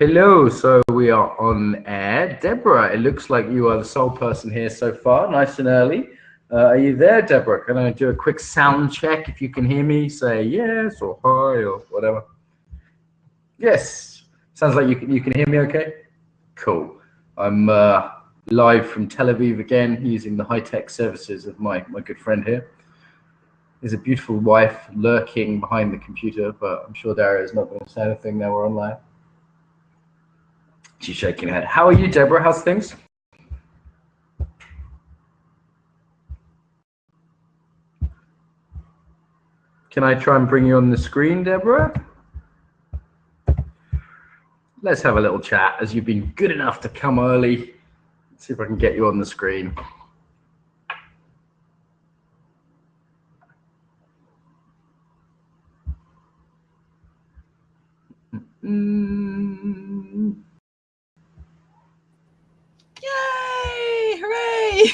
Hello, so we are on air. Deborah, it looks like you are the sole person here so far, nice and early. Are you there, Deborah? Can I do a quick sound check? If you can hear me, say yes or hi or whatever. Yes, sounds like you can hear me okay? Cool. I'm live from Tel Aviv again, using the high-tech services of my good friend here. There's a beautiful wife lurking behind the computer, but I'm sure Daria is not going to say anything now we're online. She's shaking her head. How are you, Deborah? How's things? Can I try and bring you on the screen, Deborah? Let's have a little chat, as you've been good enough to come early. Let's see if I can get you on the screen. Yay! Hooray!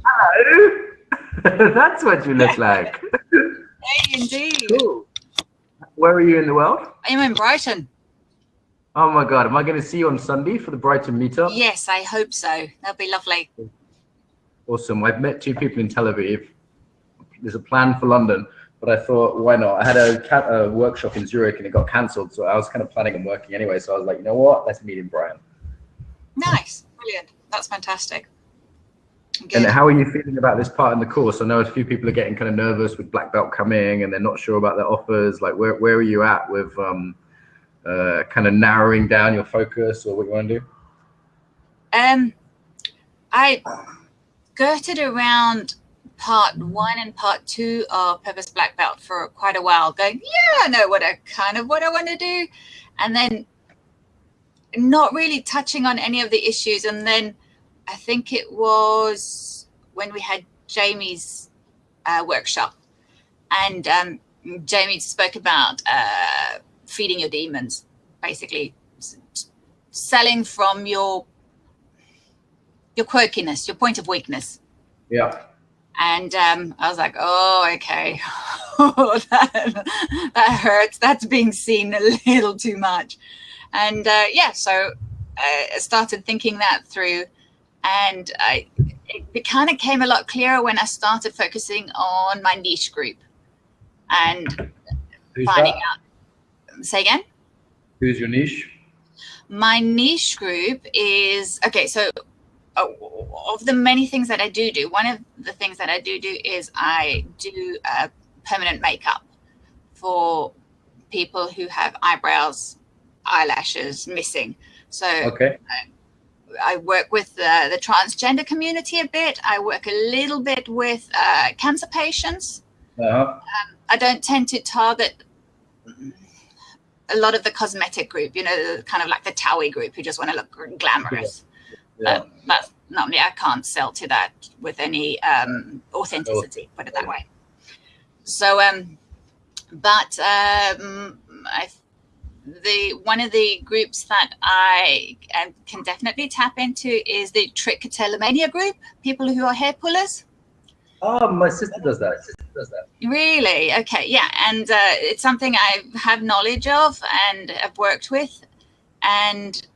Hello! That's what you look like. Hey, indeed. Cool. Where are you in the world? I'm in Brighton. Oh my God, am I going to see you on Sunday for the Brighton meetup? Yes, I hope so. That'll be lovely. Awesome. I've met two people in Tel Aviv. There's a plan for London, but I thought, why not? I had a workshop in Zurich and it got cancelled, so I was kind of planning on working anyway. So I was like, you know what? Let's meet in Brighton. Nice. Brilliant. That's fantastic. Good. And how are you feeling about this part in the course? I know a few people are getting kind of nervous with black belt coming and they're not sure about their offers. Like, where are you at with kind of narrowing down your focus or what you want to do? I skirted around part 1 and part 2 of Purpose Black Belt for quite a while, going, yeah, I know what I want to do, and then not really touching on any of the issues. And then I think it was when we had Jamie's workshop, and Jamie spoke about feeding your demons, basically selling from your quirkiness, your point of weakness. Yeah. And I was like, oh, okay. that hurts. That's being seen a little too much. And yeah, so I started thinking that through, and it kind of came a lot clearer when I started focusing on my niche group and finding out. Say again? Who's your niche? My niche group is, okay, so of the many things that I do, one of the things that I do is I do permanent makeup for people who have eyebrows, eyelashes missing. So okay. I work with the transgender community a bit. I work a little bit with cancer patients. I don't tend to target a lot of the cosmetic group, you know, kind of like the Towie group who just want to look glamorous. Yeah. That's not me. I can't sell to that with any authenticity, put it that way. So, one of the groups that I can definitely tap into is the Trichotillomania group, people who are hair pullers. Oh, my sister does that. Really? Okay, yeah. And it's something I have knowledge of and have worked with. And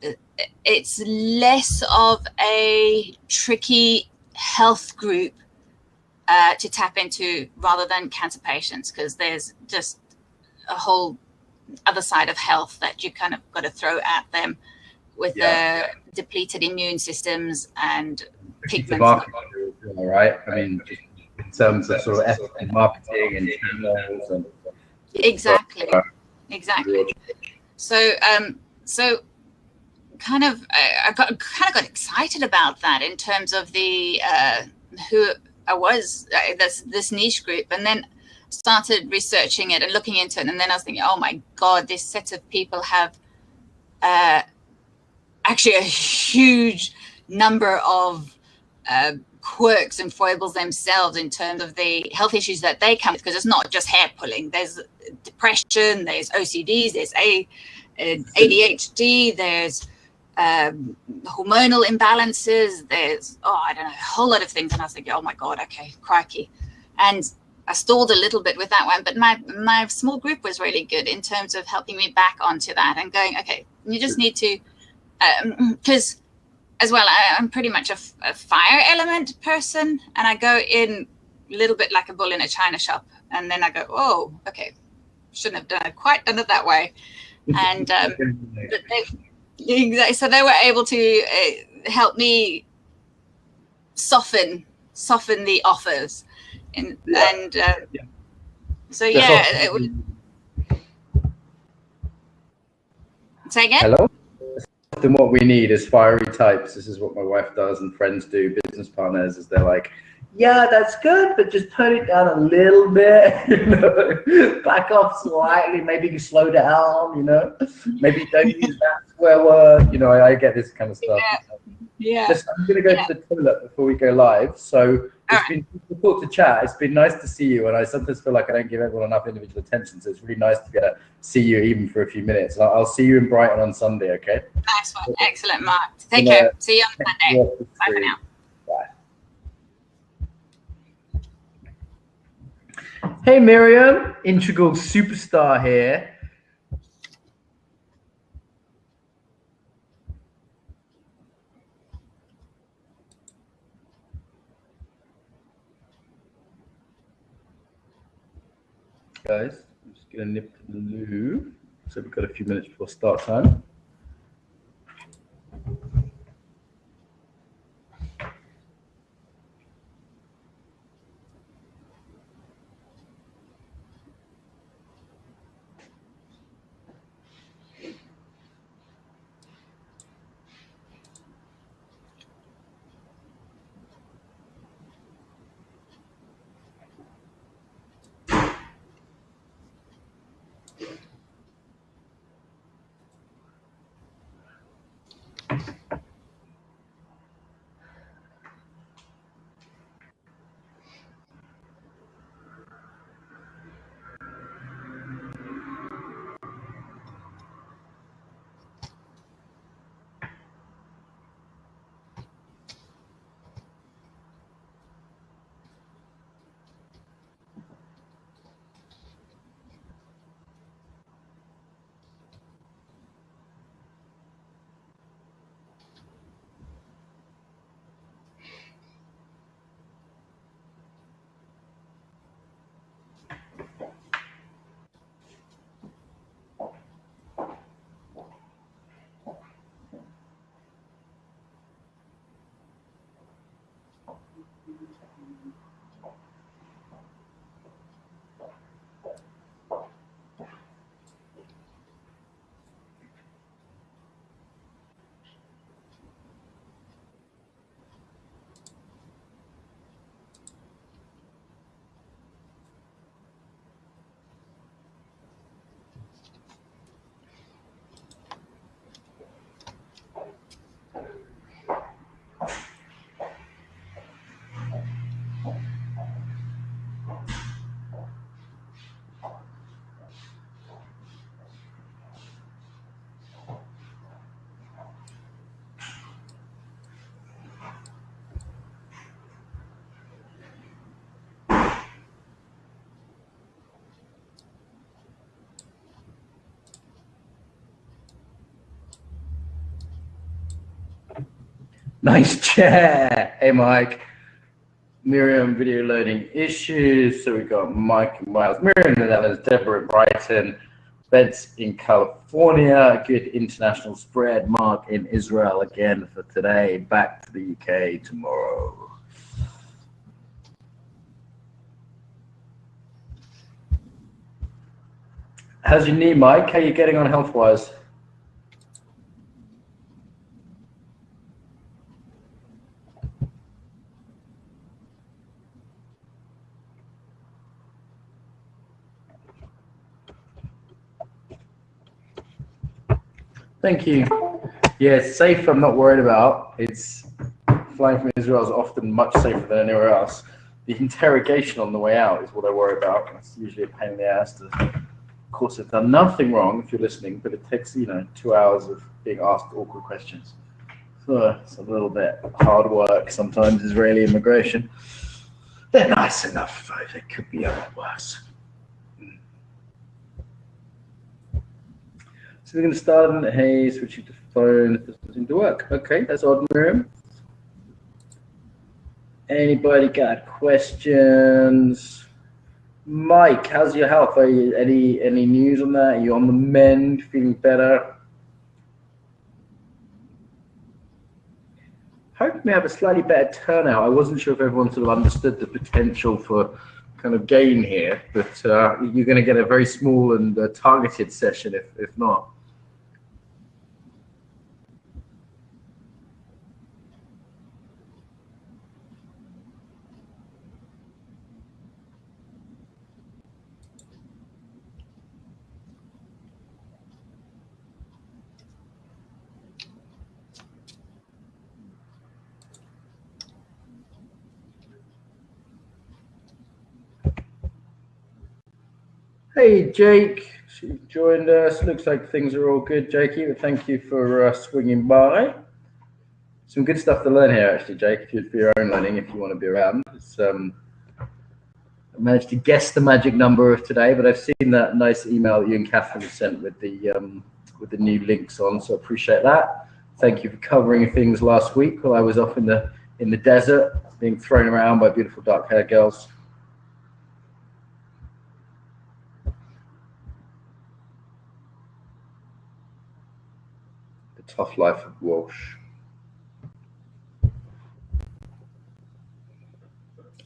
it's less of a tricky health group to tap into rather than cancer patients, because there's just a whole other side of health that you kind of got to throw at them with the depleted immune systems and pigments. All right. I mean, just in terms of sort of ethical marketing and channels and exactly. So kind of I got excited about that in terms of the who I was, this niche group, and then started researching it and looking into it, and then I was thinking, oh my God, this set of people have actually a huge number of quirks and foibles themselves in terms of the health issues that they come with, because it's not just hair pulling. There's depression, there's OCDs, there's ADHD, there's hormonal imbalances, there's I don't know, a whole lot of things. And I was thinking, oh my God, okay, crikey. And I stalled a little bit with that one, but my small group was really good in terms of helping me back onto that and going, okay, You just need to, because as well, I'm pretty much a fire element person, and I go in a little bit like a bull in a china shop, and then I go, oh, okay, shouldn't have quite done it that way. And so they were able to help me soften the offers, so yeah, it was. Say again? Hello? Often what we need is fiery types. This is what my wife does and friends do, business partners, is they're like, yeah, that's good, but just turn it down a little bit, you know, back off slightly, maybe you slow down, you know, maybe don't use that swear word, you know, I get this kind of stuff. Yeah. Listen, I'm going to go to the toilet before we go live, so it's been difficult to chat. It's been nice to see you, and I sometimes feel like I don't give everyone enough individual attention, so it's really nice to get to see you even for a few minutes. I'll see you in Brighton on Sunday, okay? Nice one. Excellent, Mark. Take care. See you on Monday. Bye for now. Bye. Hey, Miriam, integral superstar here. Guys, I'm just going to nip to the loo. So we've got a few minutes before start time. Nice chair. Hey, Mike. Miriam, video loading issues. So we got Mike and Miles. Miriam in the Netherlands, Deborah in Brighton, Bence in California. Good international spread. Mark in Israel again for today. Back to the UK tomorrow. How's your knee, Mike? How are you getting on health-wise? Thank you. Yeah, it's safe. I'm not worried about. It's flying from Israel is often much safer than anywhere else. The interrogation on the way out is what I worry about. It's usually a pain in the ass. Of course, I've done nothing wrong if you're listening, but it takes 2 hours of being asked awkward questions. So it's a little bit hard work sometimes. Israeli immigration. They're nice enough. They could be a lot worse. So we're going to start on, hey, switching to phone. It doesn't seem to work. Okay, that's odd, Miriam. Anybody got questions? Mike, how's your health? Are you any news on that? Are you on the mend, feeling better? Hope we have a slightly better turnout. I wasn't sure if everyone sort of understood the potential for kind of gain here, but you're going to get a very small and targeted session if not. Hey, Jake, she joined us. Looks like things are all good, Jakey. But thank you for swinging by. Some good stuff to learn here, actually, Jake, for your own learning, if you want to be around. I managed to guess the magic number of today, but I've seen that nice email that you and Catherine have sent with the new links on, so I appreciate that. Thank you for covering things last week while I was off in the desert, being thrown around by beautiful dark-haired girls. Tough life of Walsh.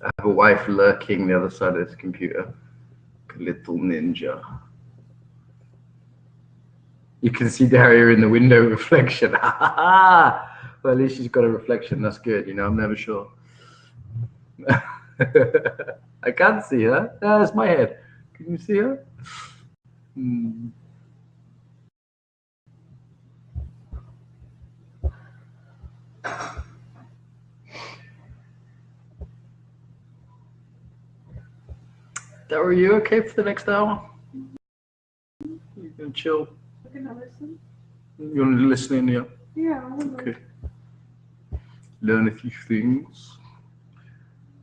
I have a wife lurking the other side of this computer. Little ninja. You can see Daria in the window reflection. Well, at least she's got a reflection. That's good. You know, I'm never sure. I can't see her. That's my head. Can you see her? Are you okay for the next hour? You can chill. I can listen. You want to listen in, yeah? Yeah. Okay. Learn a few things.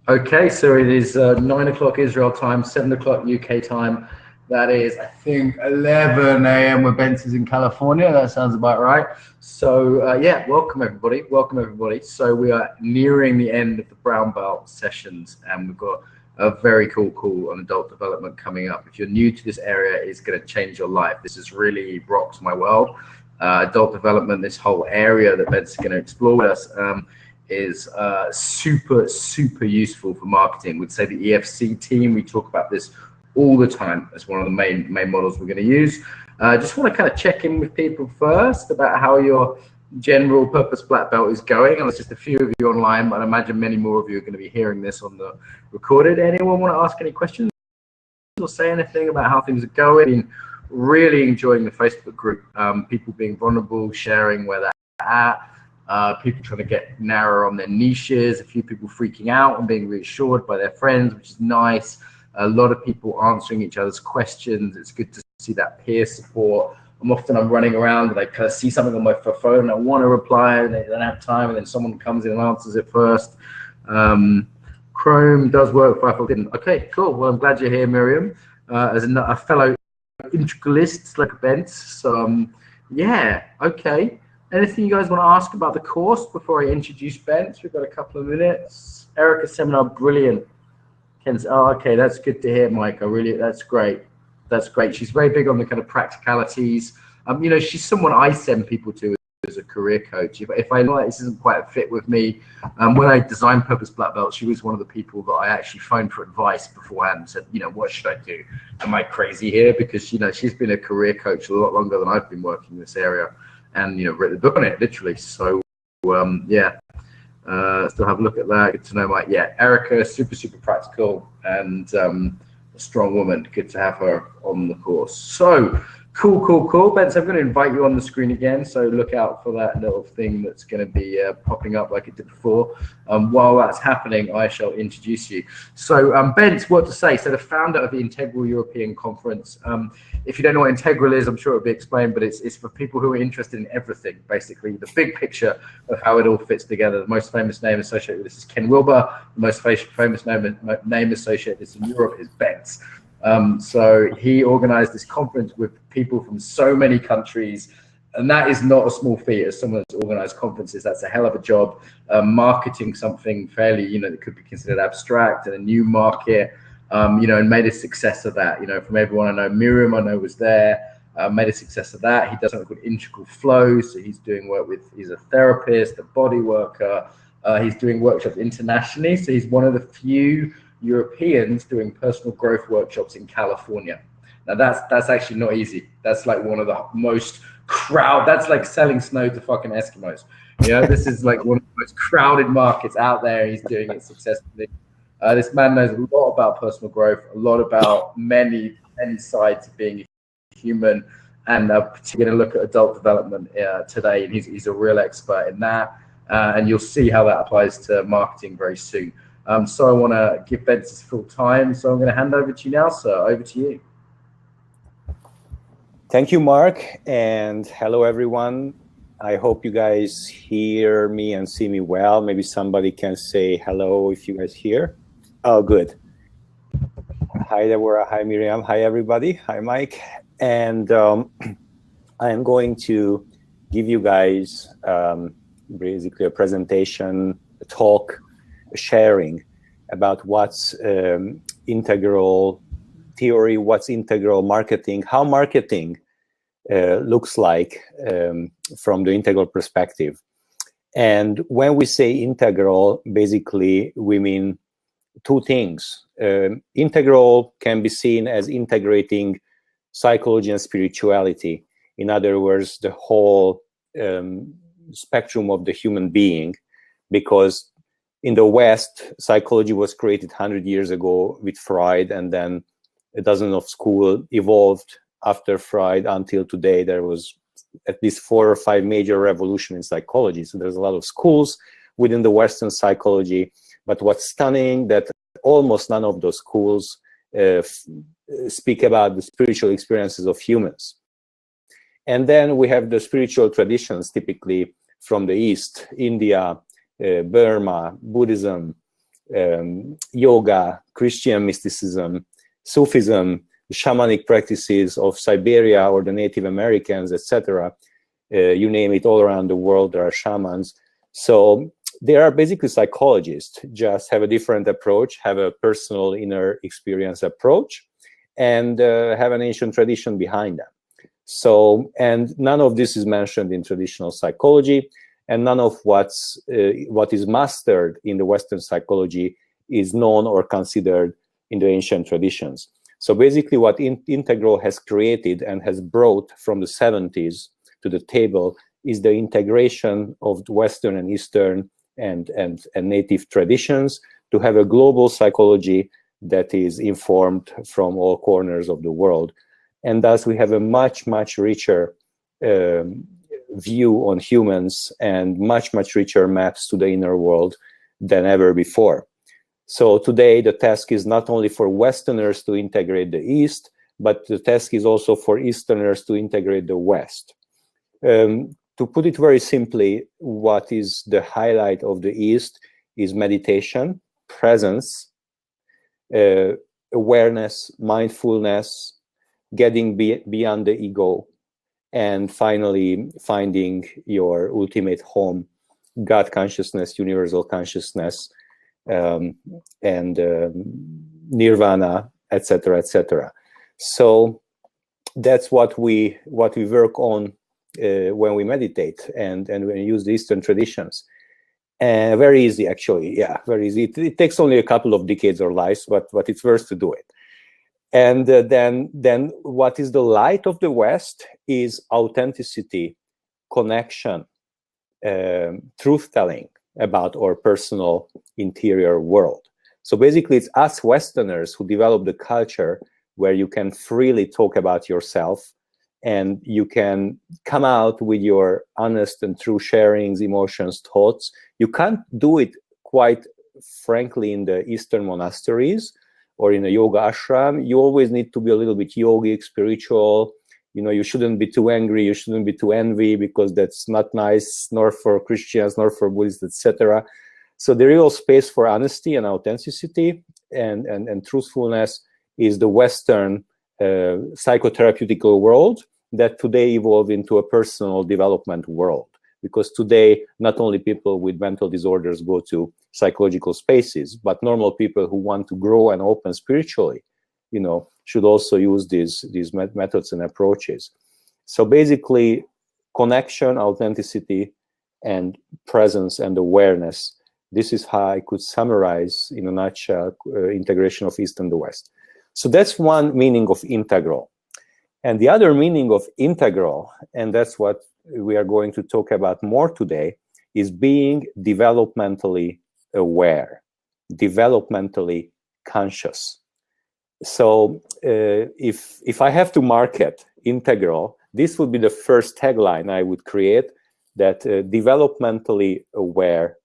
Okay, so it is 9 o'clock Israel time, 7 o'clock UK time. That is, I think, 11 a.m. where Bence is in California. That sounds about right. So, yeah, welcome everybody. Welcome everybody. So we are nearing the end of the Brown Belt sessions, and we've got a very cool call on adult development coming up. If you're new to this area, it's going to change your life. This has really rocked my world. Adult development, this whole area that Bence is going to explore with us, is super useful for marketing. We'd say the EFC team, we talk about this all the time as one of the main models we're going to use. Just want to kind of check in with people first about how your general purpose black belt is going. And there's just a few of you online, but I imagine many more of you are going to be hearing this on the recorded. Anyone want to ask any questions or say anything about how things are going? Been really enjoying the Facebook group, people being vulnerable, sharing where they're at, people trying to get narrower on their niches, a few people freaking out and being reassured by their friends, which is nice. A lot of people answering each other's questions. It's good to see that peer support. I'm running around and I kind of see something on my phone and I want to reply and I don't have time, and then someone comes in and answers it first. Chrome does work, Firefox didn't. Okay, cool. Well, I'm glad you're here, Miriam, as a fellow integralist like Bence. So, yeah, okay. Anything you guys want to ask about the course before I introduce Bence? We've got a couple of minutes. Erica's seminar, brilliant. Ken's, oh, okay, that's good to hear, Mike. That's great. That's great. She's very big on the kind of practicalities. You know, she's someone I send people to as a career coach. If I know this isn't quite a fit with me, when I designed Purpose Black Belt, she was one of the people that I actually phoned for advice beforehand and said, you know, what should I do? Am I crazy here? Because, you know, she's been a career coach a lot longer than I've been working in this area, and, you know, written a book on it, literally. So, yeah. Still have a look at that. Good to know, Mike. Yeah, Erica, super practical and a strong woman. Good to have her on the course. So cool. Bence, I'm going to invite you on the screen again. So look out for that little thing that's going to be popping up like it did before. While that's happening, I shall introduce you. So Bence, what to say? So the founder of the Integral European Conference. If you don't know what Integral is, I'm sure it'll be explained, but it's for people who are interested in everything, basically. The big picture of how it all fits together. The most famous name associated with this is Ken Wilber. The most famous name associated with this in Europe is Bence. So he organized this conference with people from so many countries. And that is not a small feat. As someone that's organized conferences, that's a hell of a job. Marketing something fairly, that could be considered abstract and a new market, and made a success of that. From everyone I know, Miriam I know was there, made a success of that. He does something called integral flow. So he's doing work he's a therapist, a body worker. He's doing workshops internationally. So he's one of the few Europeans doing personal growth workshops in California. Now that's actually not easy. That's like one of the most that's like selling snow to fucking Eskimos. This is like one of the most crowded markets out there. He's doing it successfully. This man knows a lot about personal growth, a lot about many sides of being a human, and particularly going to look at adult development today. And he's a real expert in that. And you'll see how that applies to marketing very soon. So I want to give Bence his full time. So I'm going to hand over to you now, sir. Over to you. Thank you, Mark, and hello, everyone. I hope you guys hear me and see me well. Maybe somebody can say hello if you guys hear. Oh, good. Hi, Deborah. Hi, Miriam. Hi, everybody. Hi, Mike. And I am going to give you guys basically a presentation, a talk, a sharing about what's integral theory, what's integral marketing, how marketing looks like from the integral perspective. And when we say integral, basically we mean two things. Integral can be seen as integrating psychology and spirituality. In other words, the whole spectrum of the human being, because in the West, psychology was created 100 years ago with Freud, and then a dozen of schools evolved after Freud until today. There was at least 4 or 5 major revolutions in psychology. So there's a lot of schools within the Western psychology. But what's stunning that almost none of those schools speak about the spiritual experiences of humans. And then we have the spiritual traditions, typically from the East, India, Burma, Buddhism, yoga, Christian mysticism, Sufism, shamanic practices of Siberia or the Native Americans, etc. You name it, all around the world there are shamans. So they are basically psychologists, just have a different approach, have a personal inner experience approach, and have an ancient tradition behind them. So, and none of this is mentioned in traditional psychology, and none of what is mastered in the Western psychology is known or considered in the ancient traditions. So basically what Integral has created and has brought from the 70s to the table is the integration of the Western and Eastern and native traditions to have a global psychology that is informed from all corners of the world. And thus we have a much, much richer view on humans and much, much richer maps to the inner world than ever before. So today the task is not only for Westerners to integrate the East, but the task is also for Easterners to integrate the West. To put it very simply, what is the highlight of the East is meditation, presence, awareness, mindfulness, getting beyond the ego, and finally finding your ultimate home, God consciousness, universal consciousness, and nirvana, etc., etc. So that's what we work on when we meditate and when we use the Eastern traditions. Very easy, actually. Yeah, very easy. It takes only a couple of decades or lives, but it's worth to do it. And then what is the light of the West is authenticity, connection, truth-telling about our personal interior world. So basically it's us Westerners who develop the culture where you can freely talk about yourself and you can come out with your honest and true sharings, emotions, thoughts. You can't do it quite frankly in the Eastern monasteries or in a yoga ashram. You always need to be a little bit yogic, spiritual. You know, you shouldn't be too angry, you shouldn't be too envy, because that's not nice, nor for Christians, nor for Buddhists, etc. So the real space for honesty and authenticity and truthfulness is the Western psychotherapeutical world that today evolved into a personal development world. Because today, not only people with mental disorders go to psychological spaces, but normal people who want to grow and open spiritually, you know, should also use these methods and approaches. So basically, connection, authenticity, and presence and awareness. This is how I could summarize in a nutshell integration of East and the West. So that's one meaning of integral. And the other meaning of integral, and that's what we are going to talk about more today, is being developmentally aware, developmentally conscious. So if I have to market integral, this would be the first tagline I would create, that developmentally aware,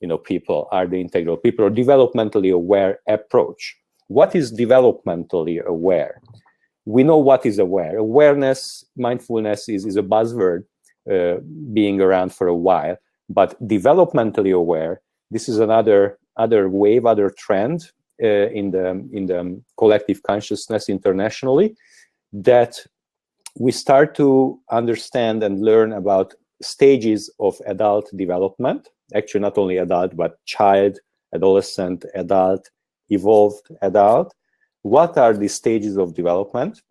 you know, people are the integral people, or developmentally aware approach. What is developmentally aware? We know what is aware. Awareness, mindfulness is a buzzword being around for a while, but developmentally aware, this is another wave, other trend in the collective consciousness internationally, that we start to understand and learn about stages of adult development. Actually, not only adult, but child, adolescent, adult, evolved adult. What are the stages of development,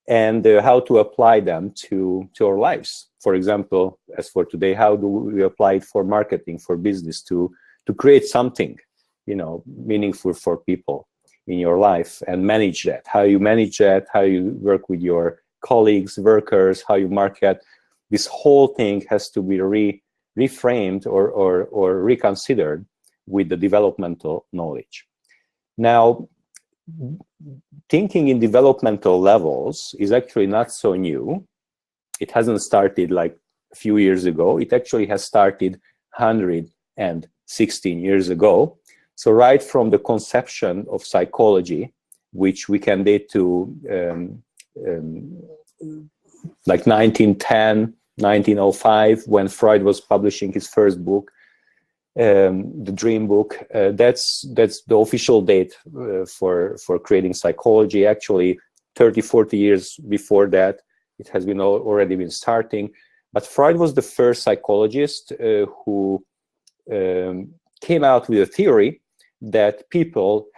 and how to apply them to our lives? For example, as for today, how do we apply it for marketing, for business, to create something, you know, meaningful for people in your life, and manage that? How you manage that, how you work with your colleagues, workers, how you market. This whole thing has to be reframed or reconsidered with the developmental knowledge. Now, thinking in developmental levels is actually not so new. It hasn't started like a few years ago. It actually has started 116 years ago. So right from the conception of psychology, which we can date to like 1910, 1905, when Freud was publishing his first book, the Dream Book. That's the official date for creating psychology. Actually, 30, 40 years before that, it has been already been starting. But Freud was the first psychologist who came out with a theory that people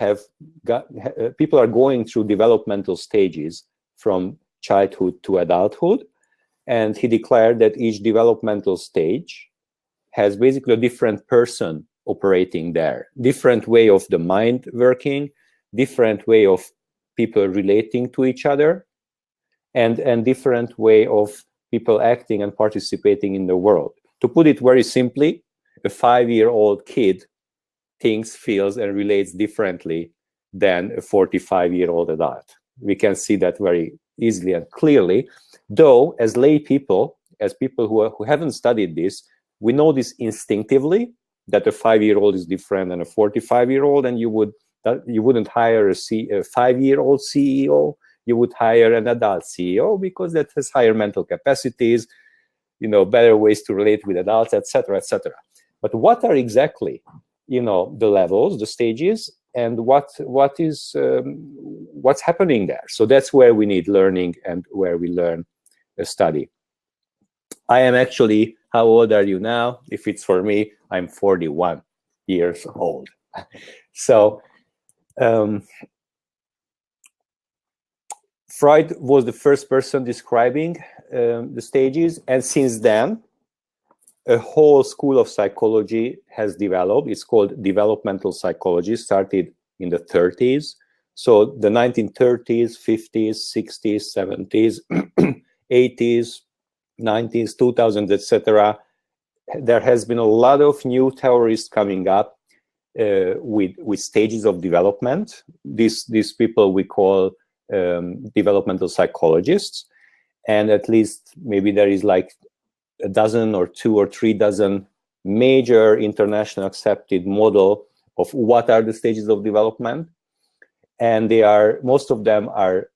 are going through developmental stages from childhood to adulthood, and he declared that each developmental stage has basically a different person operating there, different way of the mind working, different way of people relating to each other, and different way of people acting and participating in the world. To put it very simply, a 5-year-old kid thinks, feels, and relates differently than a 45-year-old adult. We can see that very easily and clearly, though as lay people, as people who haven't studied this, we know this instinctively, that a 5-year-old is different than a 45-year-old, and you wouldn't hire a 5-year-old CEO, you would hire an adult CEO, because that has higher mental capacities, you know, better ways to relate with adults, etc., etc. But what are exactly, you know, the levels, the stages, and what's happening there? So that's where we need learning and where we learn a study. I am actually, how old are you now? If it's for me, I'm 41 years old. So Freud was the first person describing the stages, and since then, a whole school of psychology has developed. It's called developmental psychology, started in the 30s. So the 1930s, 50s, 60s, 70s, 80s, 90s, 2000s, etc. There has been a lot of new theories coming up with stages of development. These people we call developmental psychologists, and at least maybe there is like a dozen or 2 or 3 dozen major international accepted model of what are the stages of development, and most of them are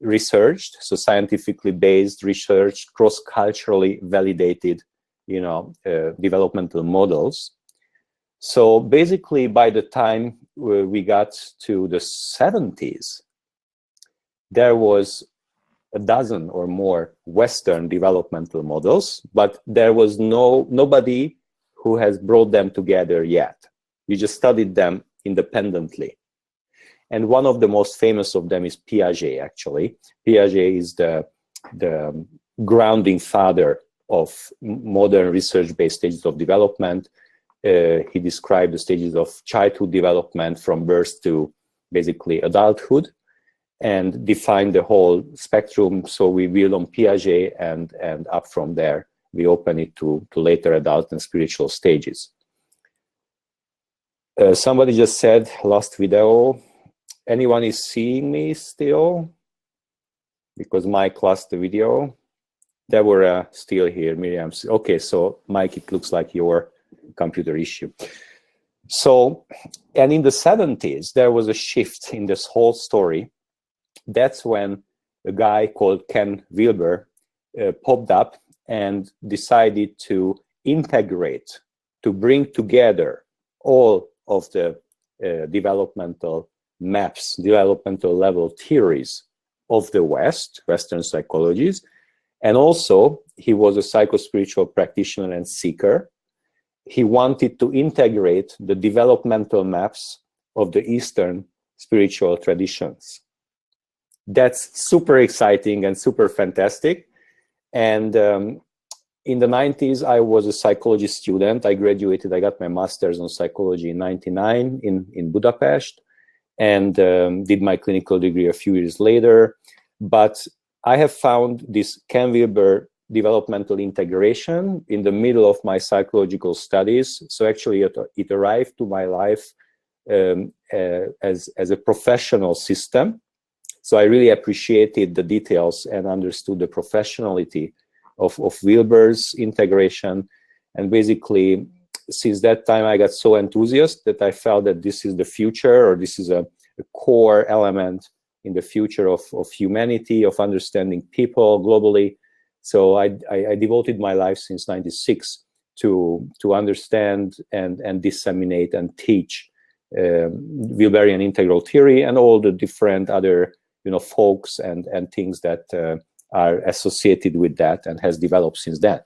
researched, so scientifically based research, cross-culturally validated, you know, developmental models. So basically, by the time we got to the 70s, there was a dozen or more Western developmental models, but there was nobody who has brought them together yet. We just studied them independently. And one of the most famous of them is Piaget, actually. Piaget is the grounding father of modern research-based stages of development. He described the stages of childhood development from birth to basically adulthood, and defined the whole spectrum. So we build on Piaget, and up from there, we open it to later adult and spiritual stages. Somebody just said, last video, anyone is seeing me still? Because Mike lost the video. Deborah still here, Miriam. Okay, so Mike, it looks like your computer issue. So, and in the 70s, there was a shift in this whole story. That's when a guy called Ken Wilber popped up and decided to integrate, to bring together all of the developmental maps, developmental level theories of the Western psychologies. And also, he was a psycho-spiritual practitioner and seeker. He wanted to integrate the developmental maps of the Eastern spiritual traditions. That's super exciting and super fantastic. And in the 90s, I was a psychology student. I graduated, I got my master's on psychology in 99 in Budapest, and did my clinical degree a few years later. But I have found this Ken Wilber developmental integration in the middle of my psychological studies. So actually it arrived to my life as a professional system. So I really appreciated the details and understood the professionality of Wilber's integration. And basically, since that time, I got so enthusiastic that I felt that this is the future, or this is a core element in the future of humanity, of understanding people globally. So I devoted my life since '96 to understand and disseminate and teach Wilberian integral theory and all the different other folks and things that are associated with that and has developed since then.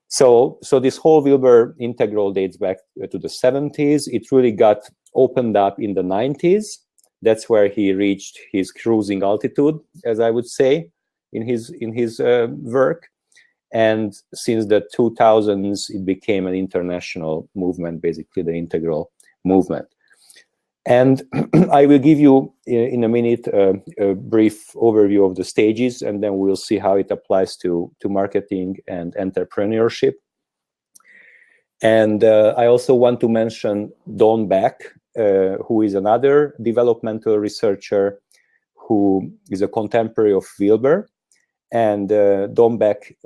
So this whole Wilber integral dates back to the 70s. It really got opened up in the 90s. That's where he reached his cruising altitude, as I would say, in his work. And since the 2000s, it became an international movement, basically the integral movement. And I will give you in a minute a brief overview of the stages, and then we'll see how it applies to marketing and entrepreneurship. And I also want to mention Don Beck, who is another developmental researcher who is a contemporary of Wilber. And Don Beck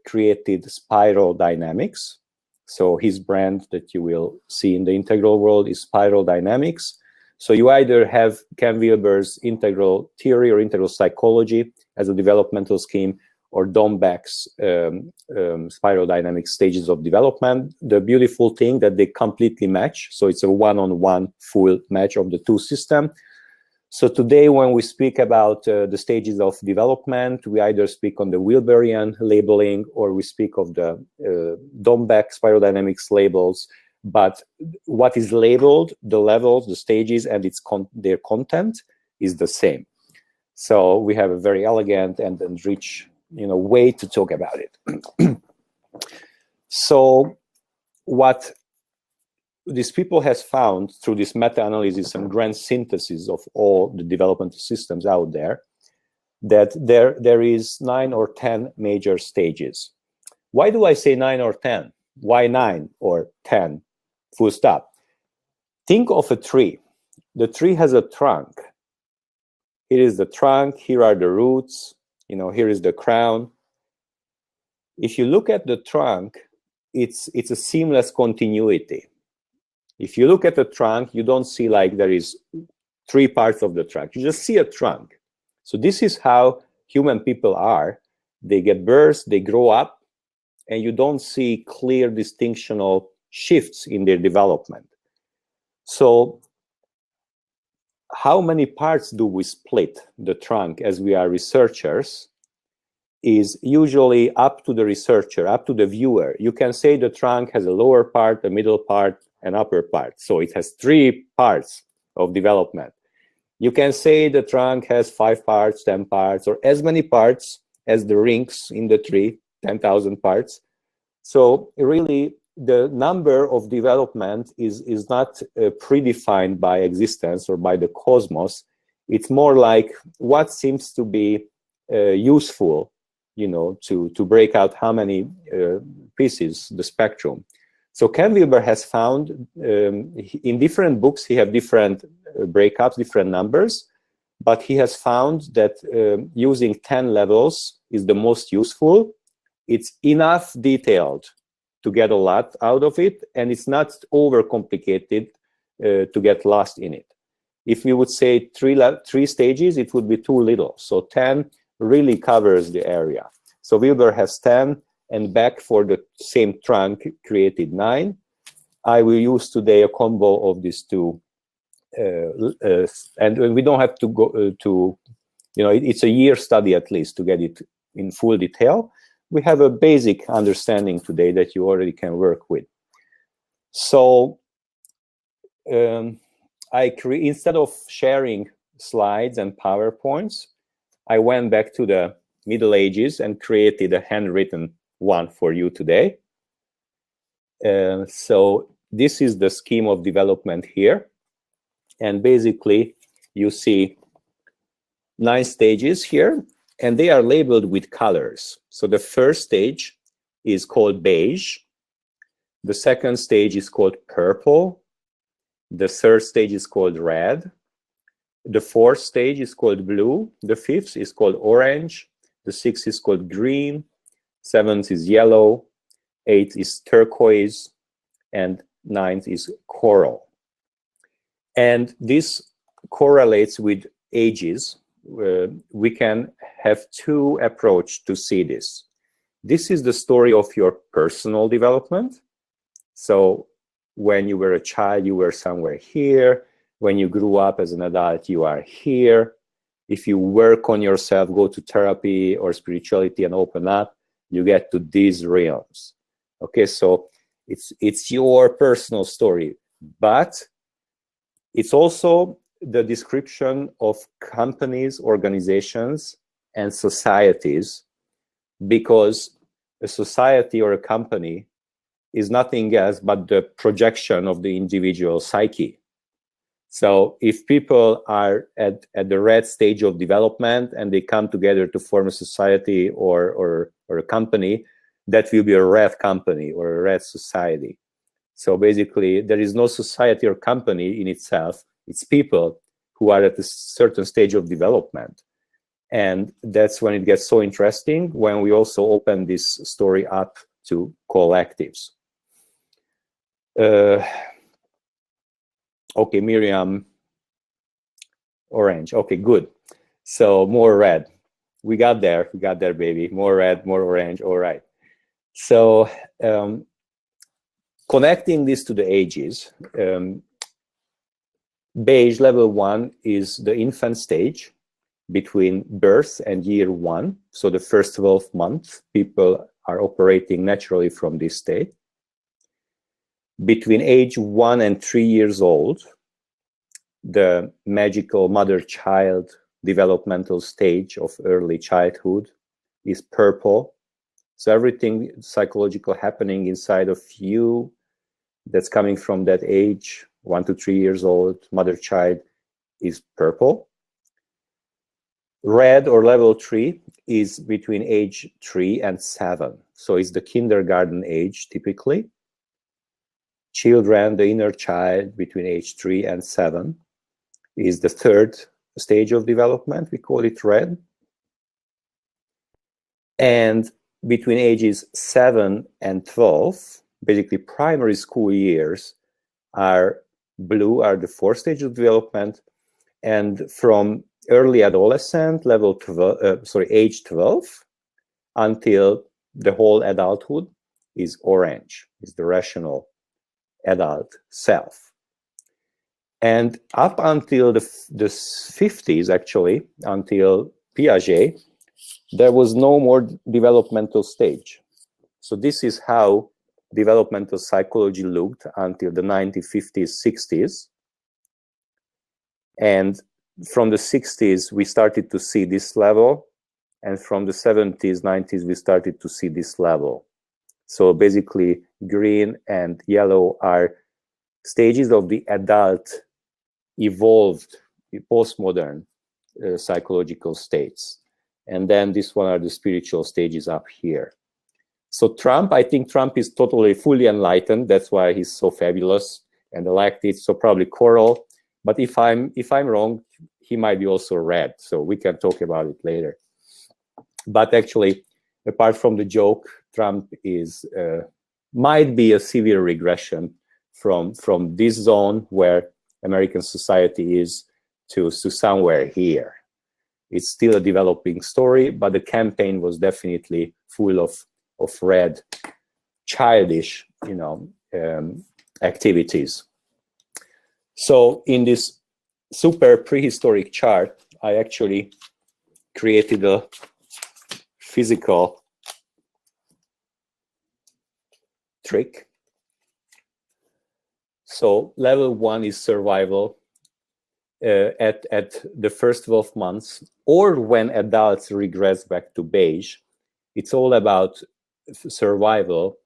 created spiral dynamics. So his brand that you will see in the integral world is spiral dynamics. So you either have Ken Wilber's integral theory or integral psychology as a developmental scheme, or Don Beck's spiral dynamic stages of development. The beautiful thing that they completely match. So it's a one-on-one full match of the two systems. So today, when we speak about the stages of development, we either speak on the Wilberian labeling or we speak of the Don Beck spiral dynamics labels. But what is labeled, the levels, the stages, and their content is the same. So we have a very elegant and rich, way to talk about it. So what these people has found through this meta-analysis and grand synthesis of all the developmental systems out there, that there is 9 or 10 major stages. Why do I say 9 or 10? Why 9 or 10? Full stop. Think of a tree. The tree has a trunk. Here is the trunk, here are the roots, here is the crown. If you look at the trunk, it's a seamless continuity. If you look at the trunk, you don't see like there is 3 parts of the trunk. You just see a trunk. So this is how human people are. They get birth, they grow up, and you don't see clear distinctional shifts in their development. So how many parts do we split the trunk as we are researchers is usually up to the researcher, up to the viewer. You can say the trunk has a lower part, a middle part, and upper part. So it has 3 parts of development. You can say the trunk has 5 parts, 10 parts, or as many parts as the rings in the tree, 10,000 parts. So really, the number of development is not predefined by existence or by the cosmos. It's more like what seems to be useful, you know, to break out how many pieces, the spectrum. So Ken Wilber has found in different books, he have different breakups, different numbers, but he has found that using 10 levels is the most useful. It's enough detailed to get a lot out of it, and it's not overcomplicated to get lost in it. If we would say 3 stages, it would be too little. So 10 really covers the area. So Wilber has 10, and back for the same trunk created 9. I will use today a combo of these 2, and we don't have to go to, you know, it's a year study at least to get it in full detail. We have a basic understanding today that you already can work with. So instead of sharing slides and PowerPoints, I went back to the Middle Ages and created a handwritten one for you today. So this is the scheme of development here. And basically, you see 9 stages here, and they are labeled with colors. So the first stage is called beige. The second stage is called purple. The third stage is called red. The fourth stage is called blue. The fifth is called orange. The sixth is called green. Seventh is yellow. Eighth is turquoise. And ninth is coral. And this correlates with ages. We can have 2 approaches to see this. This is the story of your personal development. So when you were a child, you were somewhere here. When you grew up as an adult, you are here. If you work on yourself, go to therapy or spirituality and open up, you get to these realms. Okay, so it's your personal story, but it's also the description of companies, organizations, and societies, because a society or a company is nothing else but the projection of the individual psyche. So if people are at the red stage of development and they come together to form a society or a company, that will be a red company or a red society. So basically, there is no society or company in itself. It's people who are at a certain stage of development. And that's when it gets so interesting, when we also open this story up to collectives. Okay, Miriam, orange. Okay, good. So more red. We got there, baby. More red, more orange. All right. So connecting this to the ages, beige level 1 is the infant stage between birth and year 1. So the first 12 months, people are operating naturally from this state. Between age 1 and 3 years old, the magical mother-child developmental stage of early childhood is purple. So everything psychological happening inside of you that's coming from that age, 1 to 3 years old, mother-child, is purple. Red or level 3 is between age 3 and 7. So it's the kindergarten age typically. Children, the inner child between age 3 and 7 is the third stage of development. We call it red. And between ages 7 and 12, basically primary school years, are blue, are the fourth stage of development. And from early adolescent, age 12, until the whole adulthood is orange, is the rational adult self. And up until the 50s, actually, until Piaget, there was no more developmental stage. So this is how developmental psychology looked until the 1950s, 60s. And from the 60s, we started to see this level. And from the 70s, 90s, we started to see this level. So basically, green and yellow are stages of the adult, evolved, postmodern psychological states. And then this one are the spiritual stages up here. So Trump, I think Trump is totally, fully enlightened. That's why he's so fabulous and elected. So probably Coral. But if I'm wrong, he might be also red. So we can talk about it later. But actually, apart from the joke, Trump is might be a severe regression from this zone where American society is to somewhere here. It's still a developing story, but the campaign was definitely full of red, childish, activities. So in this super prehistoric chart, I actually created a physical trick. So level 1 is survival at the first 12 months, or when adults regress back to beige. It's all about survival.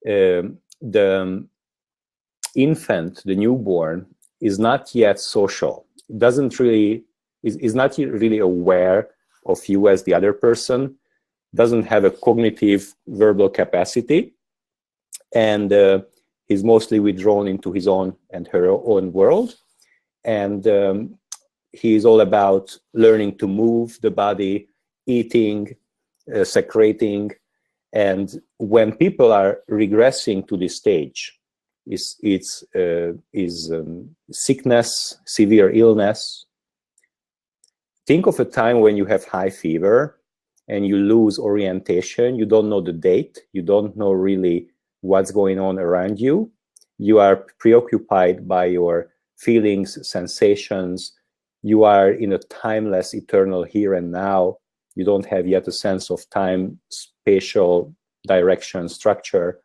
The infant, the newborn, is not yet social. It doesn't really, is not really aware of you as the other person, doesn't have a cognitive verbal capacity, and is mostly withdrawn into his own and her own world. And he is all about learning to move the body, eating, secreting. And when people are regressing to this stage, it's sickness, severe illness. Think of a time when you have high fever and you lose orientation. You don't know the date. You don't know really what's going on around you. You are preoccupied by your feelings, sensations. You are in a timeless, eternal here and now. You don't have yet a sense of time, spatial direction, structure.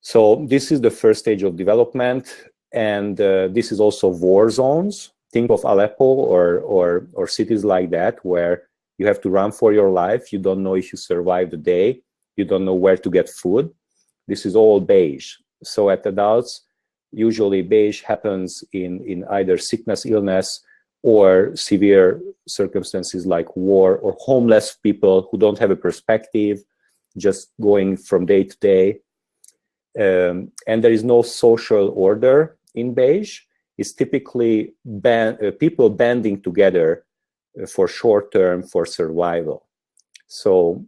So this is the first stage of development, and this is also war zones. Think of Aleppo or cities like that, where you have to run for your life. You don't know if you survive the day. You don't know where to get food. This is all beige. So at adults, usually beige happens in either sickness, illness, or severe circumstances like war, or homeless people who don't have a perspective, just going from day to day. And there is no social order in beige. It's typically people banding together for short term, for survival. So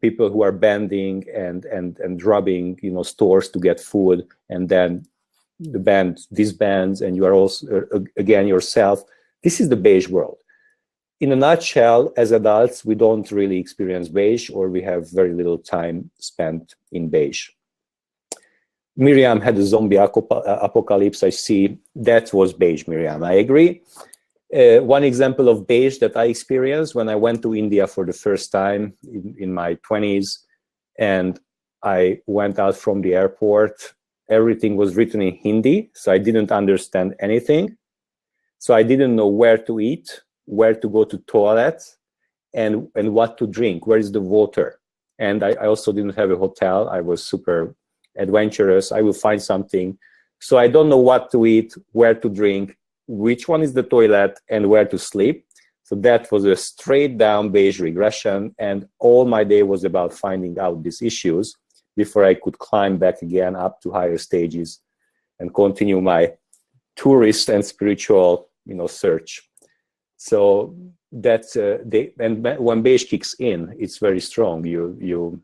people who are banding and robbing, stores to get food, and then the band disbands, and you are also again yourself. This is the beige world. In a nutshell, as adults, we don't really experience beige, or we have very little time spent in beige. Miriam had a zombie apocalypse. I see that was beige, Miriam. I agree. One example of beige that I experienced when I went to India for the first time in my 20s, and I went out from the airport. Everything was written in Hindi, so I didn't understand anything. So I didn't know where to eat, where to go to toilet, and what to drink. Where is the water? And I also didn't have a hotel. I was super adventurous. I will find something. So I don't know what to eat, where to drink, which one is the toilet, and where to sleep. So that was a straight down beige regression. And all my day was about finding out these issues before I could climb back again up to higher stages and continue my tourist and spiritual, search. So that's and when beige kicks in, it's very strong.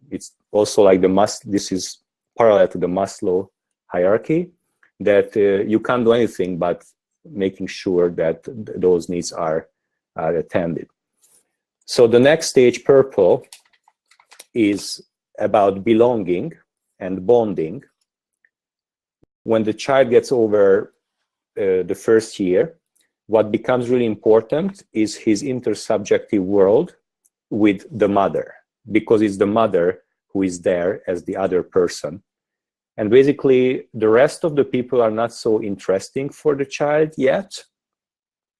It's also like this is parallel to the Maslow hierarchy, that you can't do anything but making sure that those needs are attended. So the next stage, purple, is about belonging and bonding. when the child gets over the first year, what becomes really important is his intersubjective world with the mother, because it's the mother who is there as the other person. And basically, the rest of the people are not so interesting for the child yet.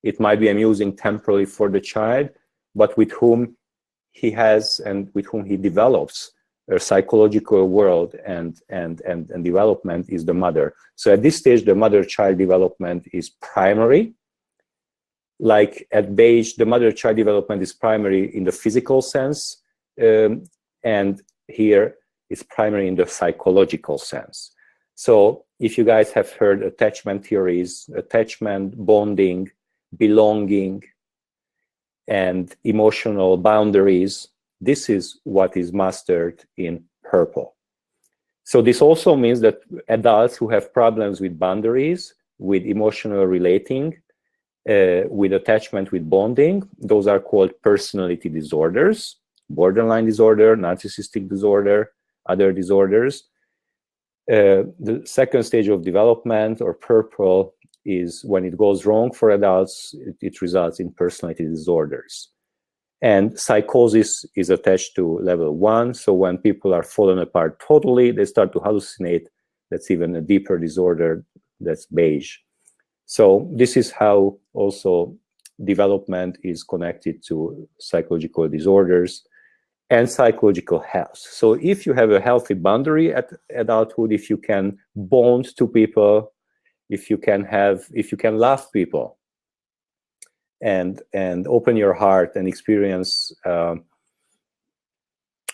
It might be amusing temporarily for the child, but with whom he has and with whom he develops a psychological world and development is the mother. So at this stage, the mother-child development is primary. Like at Beige, the mother-child development is primary in the physical sense, and here it's primary in the psychological sense. So if you guys have heard attachment theories, attachment, bonding, belonging, and emotional boundaries, this is what is mastered in purple. So this also means that adults who have problems with boundaries, with emotional relating, with attachment, with bonding, those are called personality disorders, borderline disorder, narcissistic disorder, other disorders. The second stage of development, or purple, is when it goes wrong for adults, it results in personality disorders. And psychosis is attached to level 1. So when people are fallen apart totally, they start to hallucinate. That's even a deeper disorder. That's Beige. So this is how also development is connected to psychological disorders and psychological health. So if you have a healthy boundary at adulthood, if you can bond to people, if you can love people, and open your heart and experience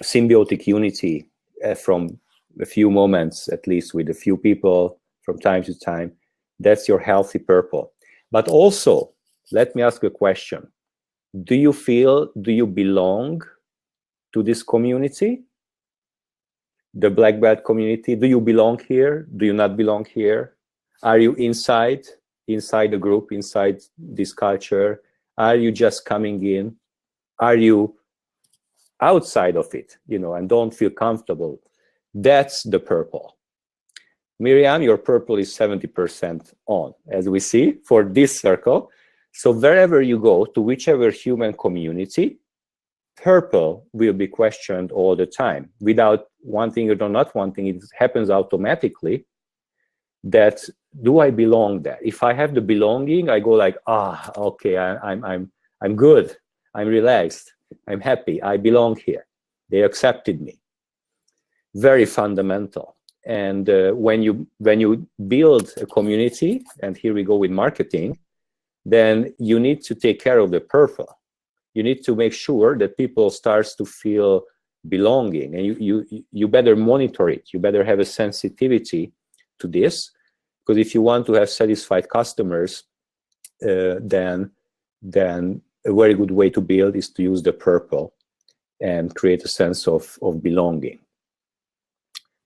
symbiotic unity from a few moments, at least with a few people from time to time, that's your healthy purple. But also, let me ask a question. Do you belong to this community? The black belt community? Do you belong here? Do you not belong here? Are you inside the group, inside this culture? Are you just coming in? Are you outside of it, and don't feel comfortable? That's the purple. Miriam, your purple is 70% on, as we see for this circle. So wherever you go, to whichever human community, purple will be questioned all the time. Without wanting or not wanting, it happens automatically. That, do I belong there? If I have the belonging, I go like, okay, I'm good, I'm relaxed, I'm happy, I belong here. They accepted me. Very fundamental. And when you build a community, and here we go with marketing, then you need to take care of the purple. You need to make sure that people starts to feel belonging, and you better monitor it. You better have a sensitivity to this, because if you want to have satisfied customers, then a very good way to build is to use the purple and create a sense of belonging.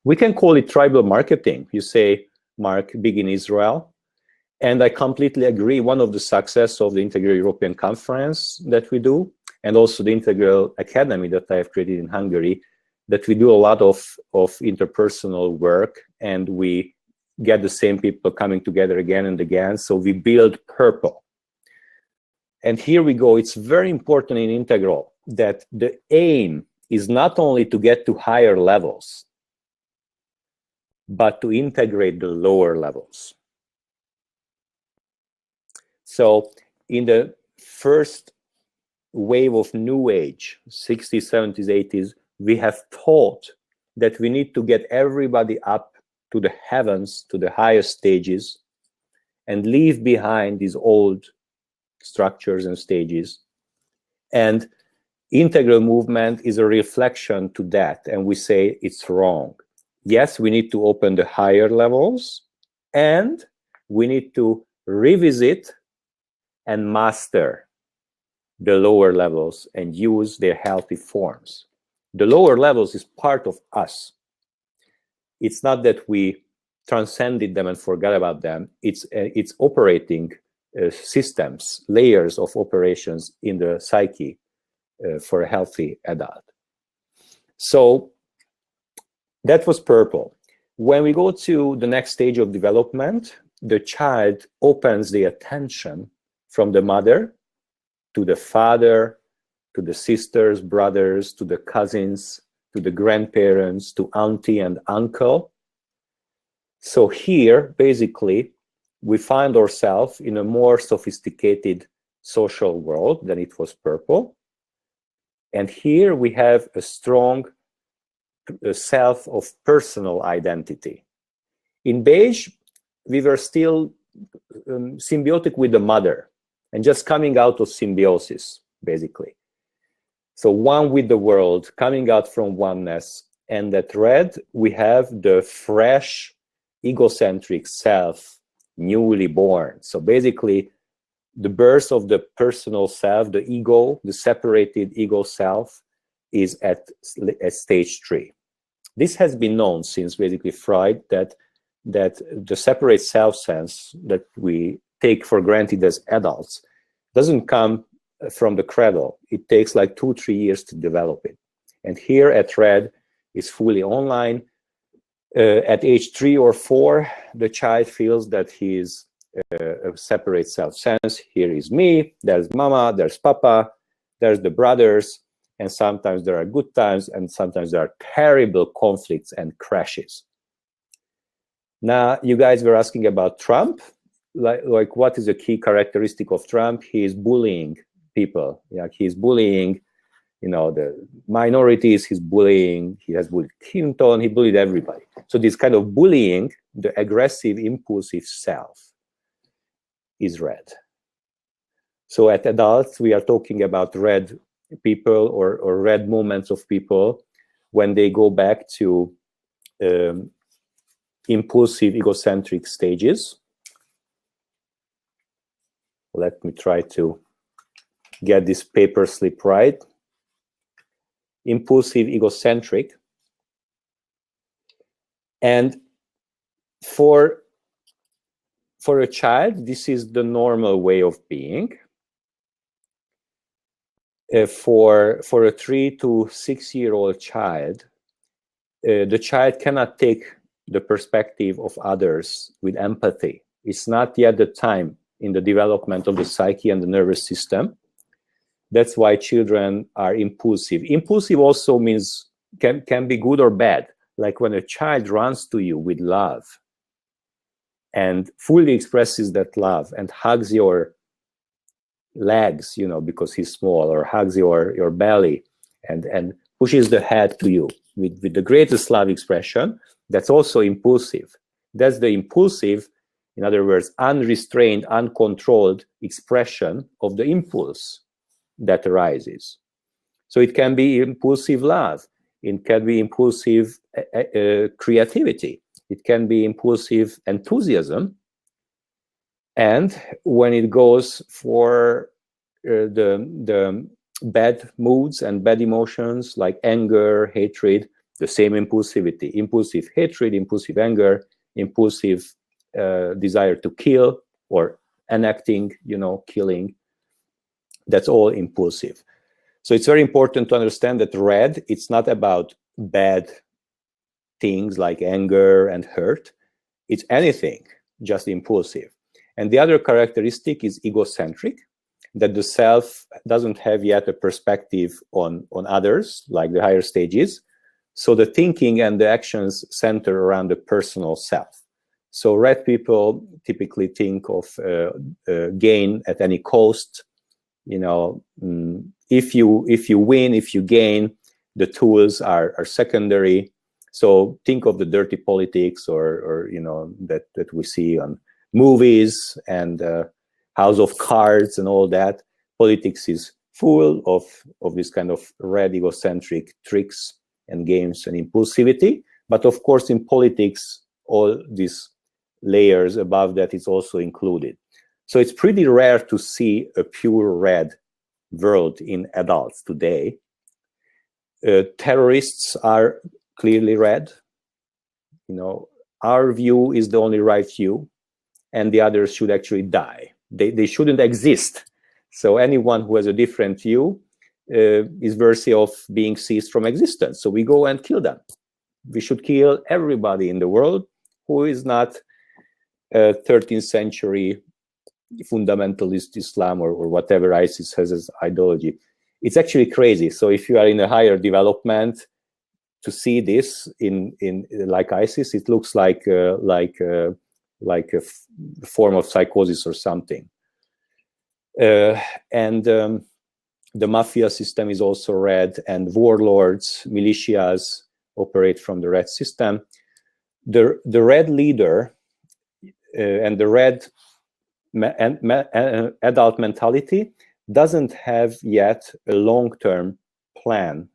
We can call it tribal marketing. You say, Mark, big in Israel. And I completely agree. One of the success of the Integral European Conference that we do, and also the Integral Academy that I have created in Hungary, that we do a lot of interpersonal work, and we get the same people coming together again and again. So we build purple. And here we go. It's very important in Integral that the aim is not only to get to higher levels, but to integrate the lower levels. So in the first wave of New Age, 60s, 70s, 80s, we have taught that we need to get everybody up to the heavens, to the highest stages, and leave behind these old structures and stages. And integral movement is a reflection to that, and we say it's wrong. Yes, we need to open the higher levels, and we need to revisit and master the lower levels and use their healthy forms. The lower levels is part of us. It's not that we transcended them and forgot about them. It's operating systems, layers of operations in the psyche for a healthy adult. So that was purple. When we go to the next stage of development, the child opens the attention from the mother to the father, to the sisters, brothers, to the cousins, to the grandparents, to auntie and uncle. So here, basically, we find ourselves in a more sophisticated social world than it was purple. And here we have a strong self of personal identity. In beige, we were still symbiotic with the mother and just coming out of symbiosis, basically. So one with the world, coming out from oneness. And that red, we have the fresh, egocentric self, newly born. So basically, the birth of the personal self, the ego, the separated ego self, is at stage 3. This has been known since basically Freud, that the separate self sense that we take for granted as adults doesn't come from the cradle. It takes like 2-3 years to develop it. And here at red is fully online. At age 3 or 4, the child feels that he is a separate self sense. Here is me, there's mama, there's papa, there's the brothers, and sometimes there are good times and sometimes there are terrible conflicts and crashes. Now, you guys were asking about Trump. Like what is a key characteristic of Trump? He is bullying people. Like he's bullying, you know, the minorities, he has bullied Clinton, he bullied everybody. So this kind of bullying, the aggressive, impulsive self, is red. So at adults, we are talking about red people or red moments of people when they go back to impulsive, egocentric stages. Let me try to get this paper slip right. Impulsive, egocentric. And for a child, this is the normal way of being. For a 3 to 6 year old child, the child cannot take the perspective of others with empathy. It's not yet the time in the development of the psyche and the nervous system. That's why children are impulsive. Impulsive also means can be good or bad. Like when a child runs to you with love and fully expresses that love and hugs your legs, you know, because he's small, or hugs your belly and pushes the head to you with the greatest love expression, that's also impulsive. That's the impulsive, in other words, unrestrained, uncontrolled expression of the impulse that arises. So it can be impulsive love. It can be impulsive creativity. It can be impulsive enthusiasm. And when it goes for the bad moods and bad emotions like anger, hatred, the same impulsivity, impulsive hatred, impulsive anger, impulsive desire to kill or enacting, you know, killing, that's all impulsive. So it's very important to understand that red, it's not about bad things like anger and hurt. It's anything, just impulsive. And the other characteristic is egocentric, that the self doesn't have yet a perspective on others, like the higher stages. So the thinking and the actions center around the personal self. So red people typically think of gain at any cost. You know, if you win, if you gain, the tools are secondary. So think of the dirty politics or you know, that we see on movies and House of Cards and all that. Politics is full of this kind of red egocentric tricks and games and impulsivity. But of course, in politics, all these layers above that is also included. So it's pretty rare to see a pure red world in adults today. Terrorists are clearly red. You know, our view is the only right view, and the others should actually die. They shouldn't exist. So anyone who has a different view is worthy of being ceased from existence. So we go and kill them. We should kill everybody in the world who is not 13th century fundamentalist Islam or whatever ISIS has as ideology. It's actually crazy. So if you are in a higher development, to see this in like ISIS, it looks like a form of psychosis or something. The mafia system is also red, and warlords, militias operate from the red system. The red leader and the red adult mentality doesn't have yet a long-term plan,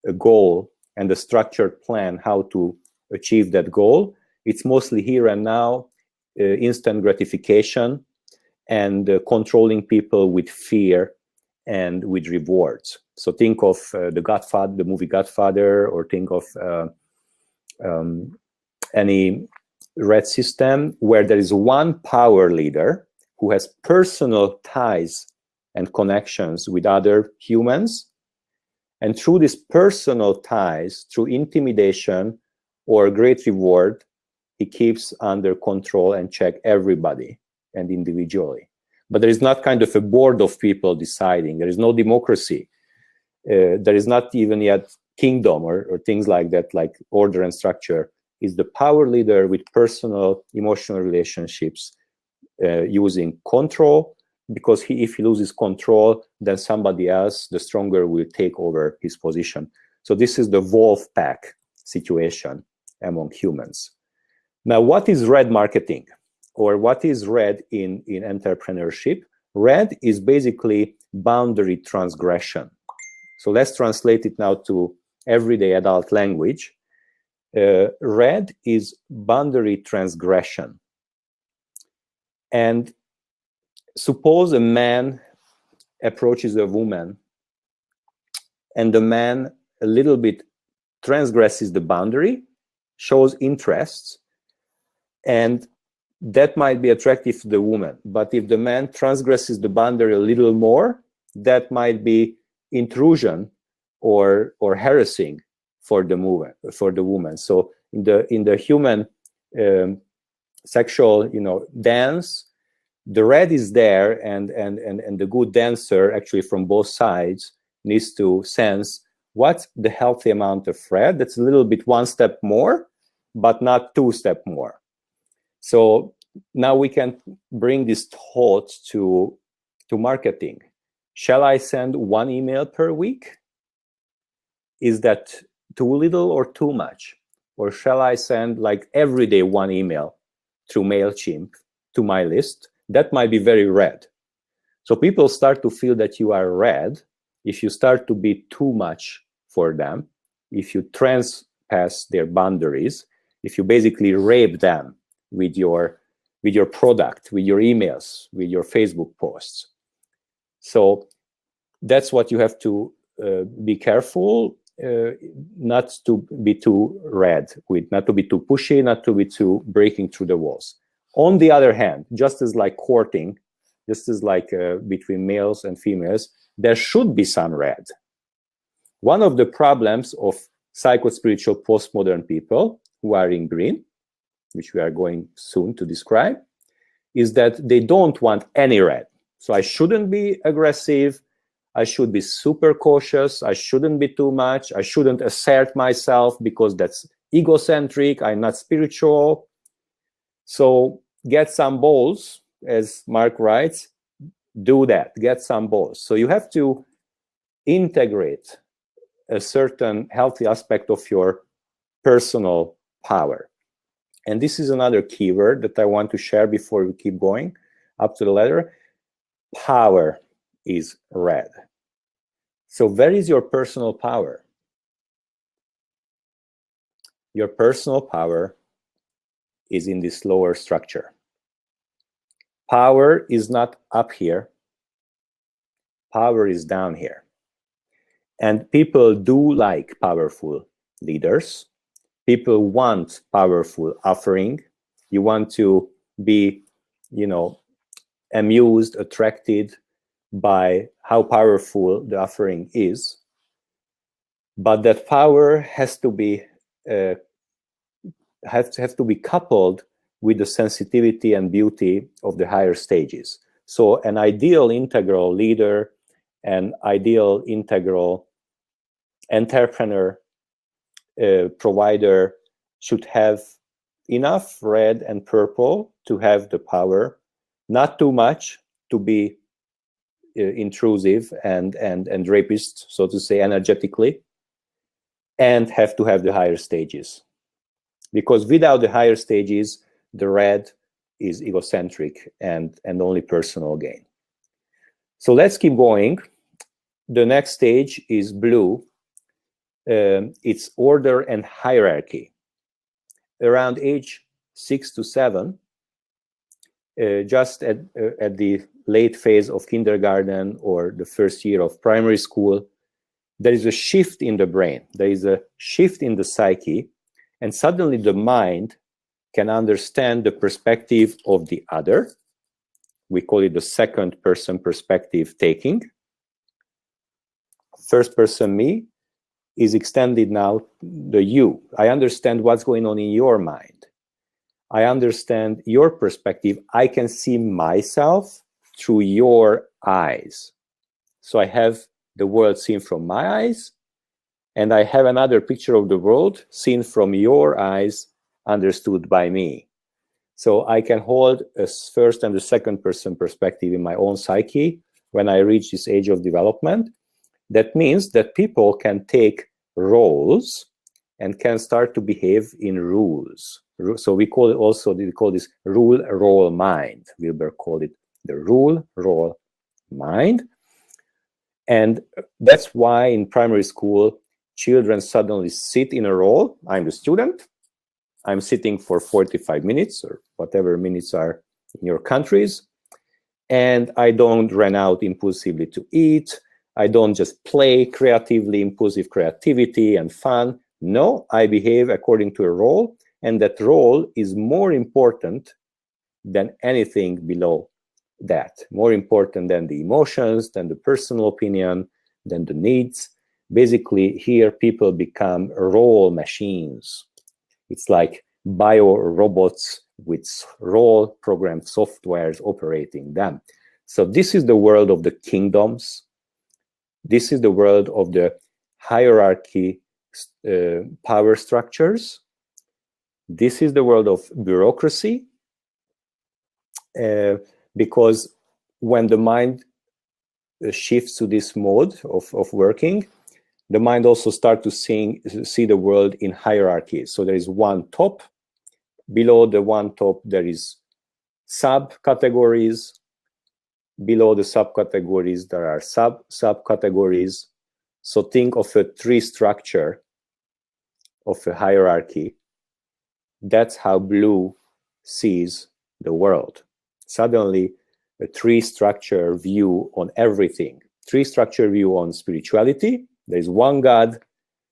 a goal, and a structured plan how to achieve that goal. It's mostly here and now, instant gratification, and controlling people with fear and with rewards. So think of the movie Godfather, or think of any red system where there is one power leader who has personal ties and connections with other humans. And through these personal ties, through intimidation or great reward, he keeps under control and check everybody and individually. But there is not kind of a board of people deciding. There is no democracy. There is not even yet kingdom or things like that, like order and structure. Is the power leader with personal emotional relationships using control, because if he loses control, then somebody else, the stronger, will take over his position. So this is the wolf pack situation among humans. Now, what is red marketing, or what is red in entrepreneurship? Red is basically boundary transgression. So let's translate it now to everyday adult language. Red is boundary transgression. And suppose a man approaches a woman, and the man a little bit transgresses the boundary, shows interests, and that might be attractive to the woman. But if the man transgresses the boundary a little more, that might be intrusion or harassing for the woman. So in the human sexual dance, the red is there, and the good dancer, actually from both sides, needs to sense what's the healthy amount of red. That's a little bit one step more, but not two step more. So now we can bring this thought to marketing. Shall I send one email per week? Is that too little or too much? Or shall I send like every day one email through MailChimp to my list? That might be very red. So people start to feel that you are red if you start to be too much for them, if you trespass their boundaries, if you basically rape them with your product, with your emails, with your Facebook posts. So that's what you have to be careful, not to be too red, not to be too pushy, not to be too breaking through the walls. On the other hand, just as like courting, just as like between males and females, there should be some red. One of the problems of psycho-spiritual postmodern people who are in green, which we are going soon to describe, is that they don't want any red. So I shouldn't be aggressive. I should be super cautious. I shouldn't be too much. I shouldn't assert myself because that's egocentric. I'm not spiritual. So get some balls, as Mark writes, do that, get some balls. So you have to integrate a certain healthy aspect of your personal power. And this is another keyword that I want to share before we keep going up to the letter. Power is red. So where is your personal power? Your personal power is in this lower structure. Power is not up here. Power is down here. And people do like powerful leaders. People want powerful offering. You want to be, amused, attracted by how powerful the offering is. But that power has to be have to be coupled with the sensitivity and beauty of the higher stages. So an ideal integral leader, an ideal integral entrepreneur, provider should have enough red and purple to have the power, not too much to be intrusive and rapist, so to say, energetically, and have to have the higher stages. Because without the higher stages, the red is egocentric and only personal gain. So let's keep going. The next stage is blue. It's order and hierarchy. Around age 6 to 7, just at the late phase of kindergarten or the first year of primary school, there is a shift in the brain. There is a shift in the psyche, and suddenly the mind can understand the perspective of the other. We call it the second person perspective taking. First person me is extended now the you. I understand what's going on in your mind. I understand your perspective. I can see myself through your eyes. So I have the world seen from my eyes, and I have another picture of the world seen from your eyes, understood by me. So I can hold a first and a second person perspective in my own psyche when I reach this age of development. That means that people can take roles and can start to behave in rules. So we call it also, we call this rule-role mind. Wilber called it the rule-role mind. And that's why in primary school, children suddenly sit in a role. I'm the student. I'm sitting for 45 minutes or whatever minutes are in your countries. And I don't run out impulsively to eat. I don't just play creatively, impulsive creativity and fun. No, I behave according to a role. And that role is more important than anything below that. More important than the emotions, than the personal opinion, than the needs. Basically, here people become role machines. It's like bio-robots with role-programmed softwares operating them. So this is the world of the kingdoms. This is the world of the hierarchy power structures. This is the world of bureaucracy. Because when the mind shifts to this mode of working, the mind also starts to see the world in hierarchies. So there is one top. Below the one top, there is subcategories. Below the subcategories, there are subcategories. So think of a tree structure of a hierarchy. That's how blue sees the world. Suddenly, a tree structure view on everything. Tree structure view on spirituality. There is one God,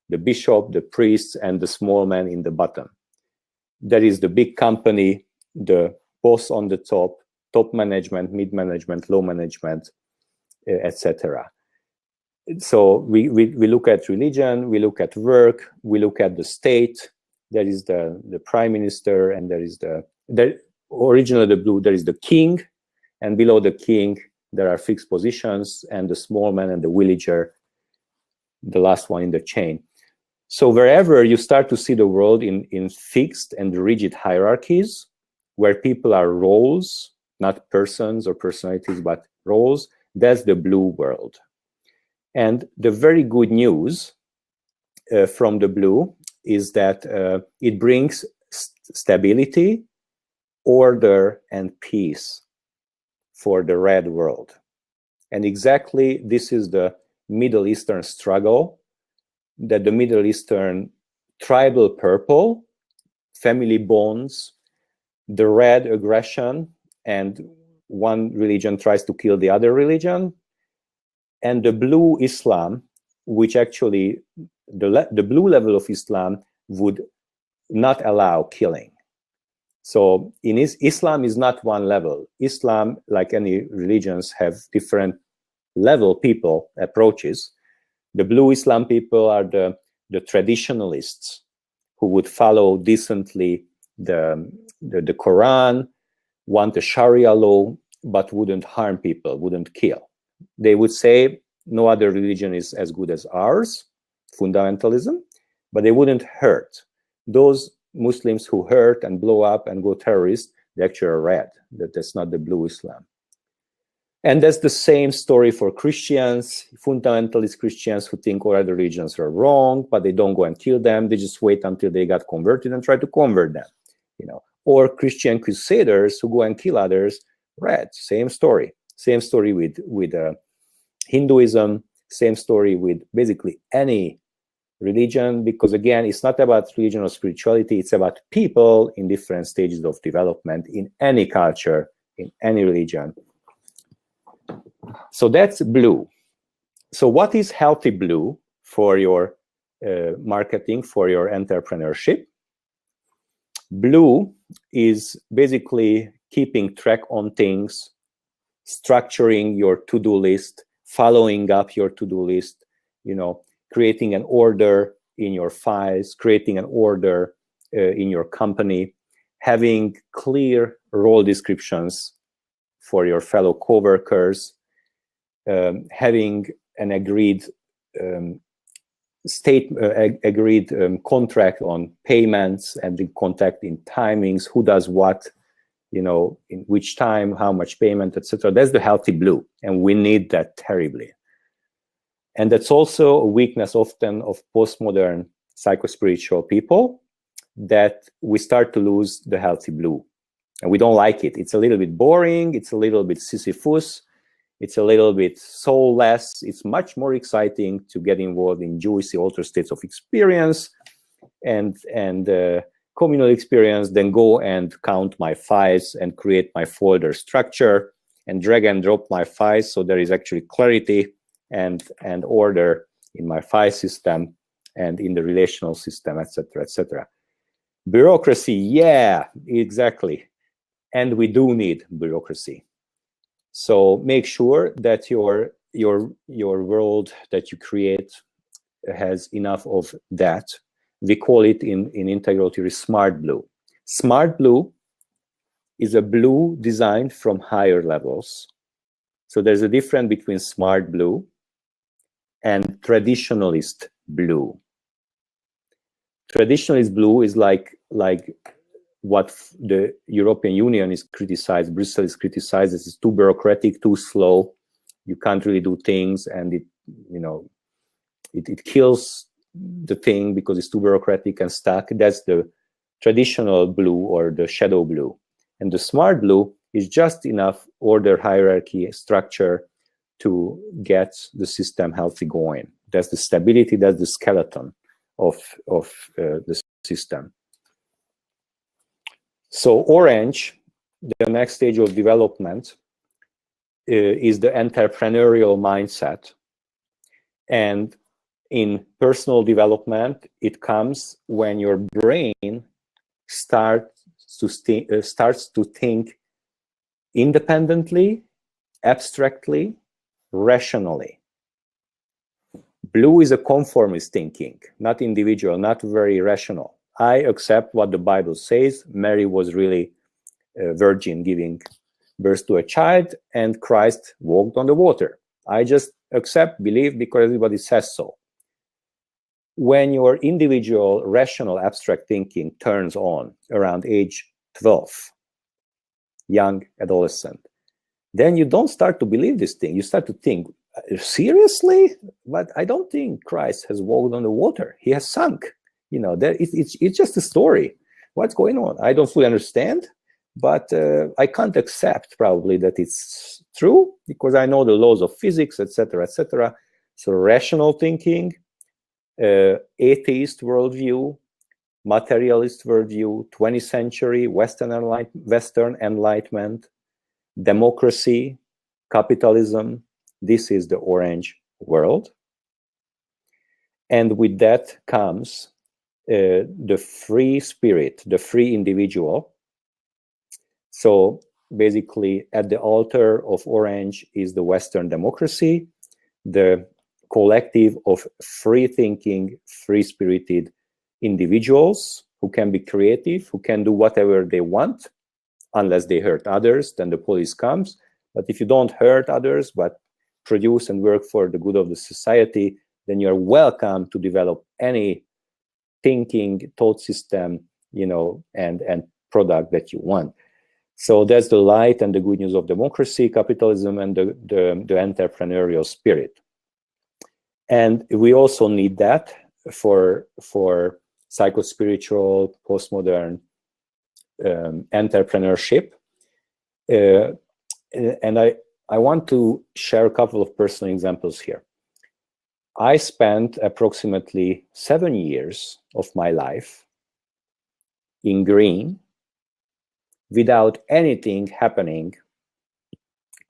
the bishop, the priests, and the small man in the bottom. There is the big company, the boss on the top, top management, mid-management, low management, etc. So we look at religion, we look at work, we look at the state. There is the prime minister, and there is originally the blue, there is the king, and below the king, there are fixed positions, and the small man and the villager, the last one in the chain. So wherever you start to see the world in fixed and rigid hierarchies, where people are roles, not persons or personalities, but roles, that's the blue world. And the very good news from the blue is that it brings stability, order, and peace for the red world. And exactly this is the Middle Eastern struggle, that the Middle Eastern tribal purple, family bonds, the red aggression, and one religion tries to kill the other religion, and the blue Islam, which actually the blue level of Islam would not allow killing. So in Islam is not one level. Islam, like any religions, have different level people approaches. The blue Islam people are the traditionalists who would follow decently the Quran, want a Sharia law, but wouldn't harm people, wouldn't kill. They would say no other religion is as good as ours, fundamentalism, but they wouldn't hurt. Those Muslims who hurt and blow up and go terrorists, they actually are red. That's not the blue Islam. And that's the same story for Christians, fundamentalist Christians who think all other religions are wrong, but they don't go and kill them. They just wait until they got converted and try to convert them, you know. Or Christian crusaders who go and kill others, red. Same story. Same story with Hinduism. Same story with basically any religion, because again, it's not about religion or spirituality. It's about people in different stages of development in any culture, in any religion. So that's blue. So what is healthy blue for your marketing, for your entrepreneurship? Blue is basically keeping track on things, structuring your to-do list, following up your to-do list, you know, creating an order in your files, creating an order in your company, having clear role descriptions for your fellow coworkers, having an agreed contract on payments and the contract in timings, who does what, you know, in which time, how much payment, etc. That's the healthy blue, and we need that terribly. And that's also a weakness often of postmodern psychospiritual people, that we start to lose the healthy blue, and we don't like it. It's a little bit boring. It's a little bit Sisyphus. It's a little bit soulless. It's much more exciting to get involved in juicy altered states of experience and communal experience than go and count my files and create my folder structure and drag and drop my files so there is actually clarity and order in my file system and in the relational system, etc., etc. Bureaucracy, yeah, exactly. And we do need bureaucracy. So make sure that your world that you create has enough of that. We call it in integral theory smart blue. Smart blue is a blue designed from higher levels. So there's a difference between smart blue and traditionalist blue. Traditionalist blue is like what the European Union is criticized, Brussels is criticized. It's too bureaucratic, too slow. You can't really do things, and it kills the thing because it's too bureaucratic and stuck. That's the traditional blue or the shadow blue. And the smart blue is just enough order, hierarchy, structure to get the system healthy going. That's the stability, that's the skeleton of the system. So orange, the next stage of development, is the entrepreneurial mindset. And in personal development, it comes when your brain starts to think independently, abstractly, rationally. Blue is a conformist thinking, not individual, not very rational. I accept what the Bible says. Mary was really a virgin giving birth to a child, and Christ walked on the water. I just accept, believe, because everybody says so. When your individual, rational, abstract thinking turns on around age 12, young adolescent, then you don't start to believe this thing. You start to think, seriously? But I don't think Christ has walked on the water. He has sunk. You know, it's just a story. What's going on? I don't fully understand, but I can't accept probably that it's true because I know the laws of physics, etc., etc. So rational thinking, atheist worldview, materialist worldview, 20th century, Western Enlightenment, democracy, capitalism. This is the orange world. And with that comes the free spirit, the free individual. So basically at the altar of orange is the Western democracy, the collective of free thinking, free spirited individuals who can be creative, who can do whatever they want, unless they hurt others, then the police comes. But if you don't hurt others, but produce and work for the good of the society, then you're welcome to develop any thinking, thought system, and product that you want. So that's the light and the good news of democracy, capitalism, and the entrepreneurial spirit. And we also need that for psychospiritual, postmodern entrepreneurship. And I want to share a couple of personal examples here. I spent approximately 7 years of my life in green without anything happening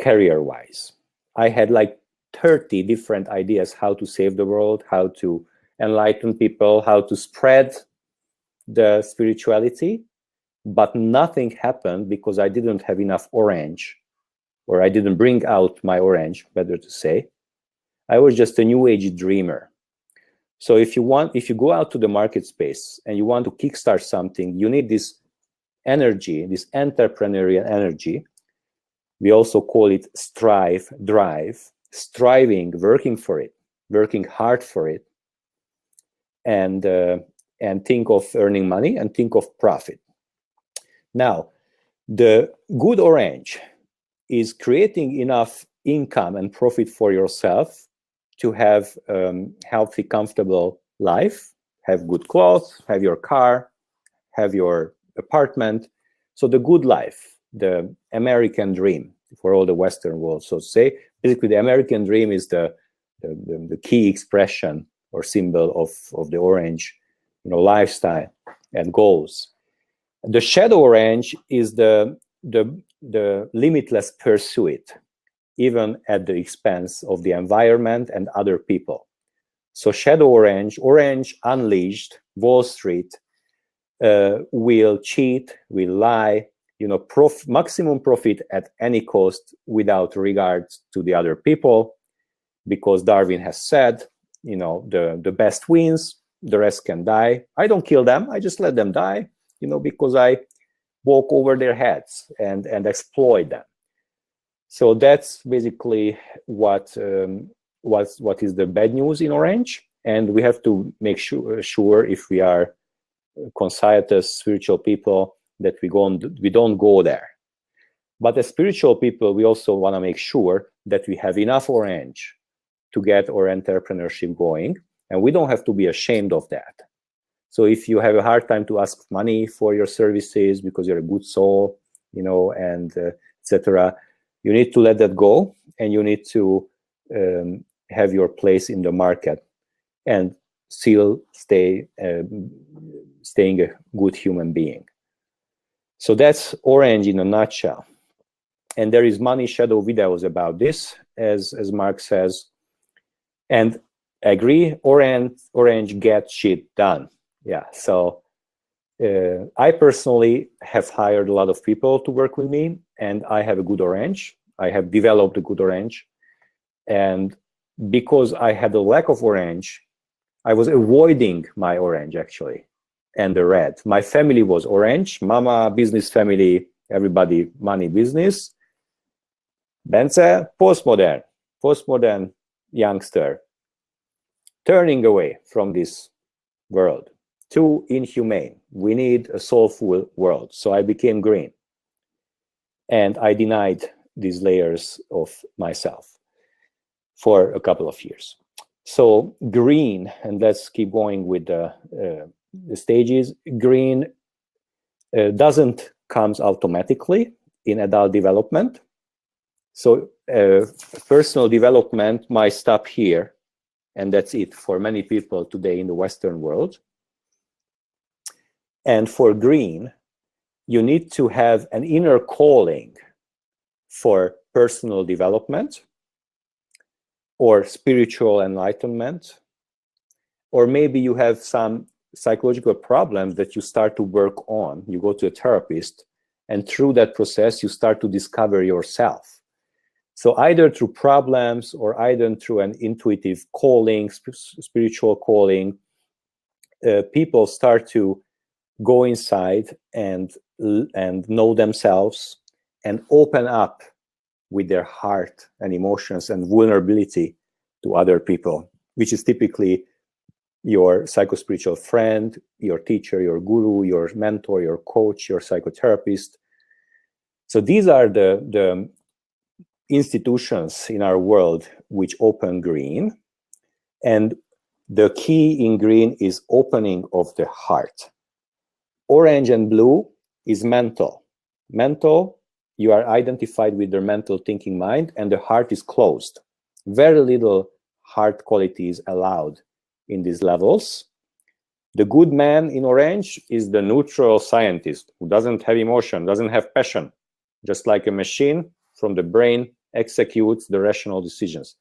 career-wise. I had like 30 different ideas how to save the world, how to enlighten people, how to spread the spirituality, but nothing happened because I didn't have enough orange, or I didn't bring out my orange, better to say. I was just a new age dreamer. So if you go out to the market space and you want to kickstart something, you need this energy, this entrepreneurial energy. We also call it strive, drive, striving, working for it, working hard for it, and think of earning money and think of profit. Now, the good orange is creating enough income and profit for yourself to have healthy, comfortable life, have good clothes, have your car, have your apartment. So the good life, the American dream for all the Western world, so to say. Basically, the American dream is the key expression or symbol of the orange, lifestyle and goals. The shadow orange is the limitless pursuit, even at the expense of the environment and other people. So shadow orange unleashed, Wall Street, will cheat, will lie, maximum profit at any cost without regard to the other people, because Darwin has said, the best wins, the rest can die. I don't kill them, I just let them die, because I walk over their heads and exploit them. So that's basically what is the bad news in orange, and we have to make sure if we are conscious spiritual people that we don't go there. But as spiritual people, we also want to make sure that we have enough orange to get our entrepreneurship going, and we don't have to be ashamed of that. So if you have a hard time to ask money for your services because you're a good soul, and etc., you need to let that go, and you need to have your place in the market and still staying a good human being. So that's orange in a nutshell. And there is many shadow videos about this, as Mark says. And agree, orange gets shit done. Yeah, so I personally have hired a lot of people to work with me, and I have a good orange. I have developed a good orange. And because I had a lack of orange, I was avoiding my orange, actually, and the red. My family was orange, mama, business family, everybody, money, business. Bence, postmodern youngster, turning away from this world. Too inhumane. We need a soulful world. So I became green. And I denied these layers of myself for a couple of years. So green, and let's keep going with the stages. Green doesn't come automatically in adult development. So personal development might stop here, and that's it for many people today in the Western world. And for green, you need to have an inner calling for personal development or spiritual enlightenment, or maybe you have some psychological problems that you start to work on. You go to a therapist, and through that process, you start to discover yourself. So either through problems or either through an intuitive calling, spiritual calling, people start to go inside and know themselves and open up with their heart and emotions and vulnerability to other people, which is typically your psychospiritual friend, your teacher, your guru, your mentor, your coach, your psychotherapist. So these are the institutions in our world which open green. And the key in green is opening of the heart. Orange and blue is mental. Mental, you are identified with your mental thinking mind, and the heart is closed. Very little heart quality is allowed in these levels. The good man in orange is the neutral scientist who doesn't have emotion, doesn't have passion, just like a machine from the brain executes the rational decisions.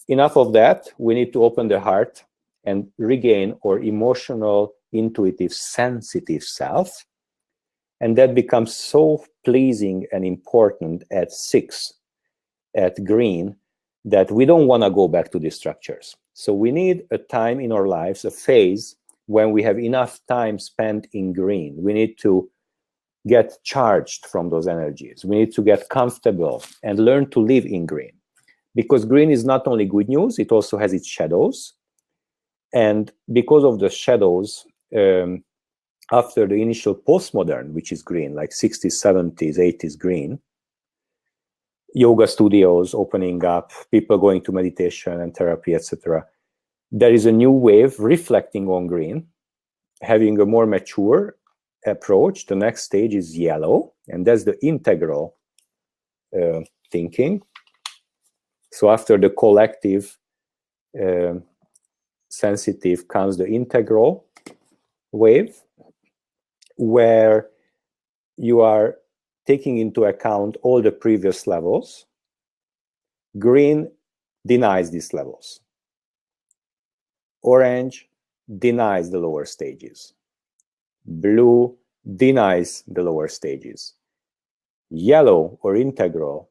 Enough of that. We need to open the heart and regain our emotional, intuitive, sensitive self. And that becomes so pleasing and important at 6, at green, that we don't want to go back to these structures. So we need a time in our lives, a phase, when we have enough time spent in green. We need to get charged from those energies. We need to get comfortable and learn to live in green. Because green is not only good news, it also has its shadows. And because of the shadows, after the initial postmodern, which is green, like 60s, 70s, 80s green, yoga studios opening up, people going to meditation and therapy, etc. There is a new wave reflecting on green, having a more mature approach. The next stage is yellow, and that's the integral thinking. So after the collective sensitive comes the integral wave, where you are taking into account all the previous levels. Green denies these levels. Orange denies the lower stages. Blue denies the lower stages. Yellow, or integral,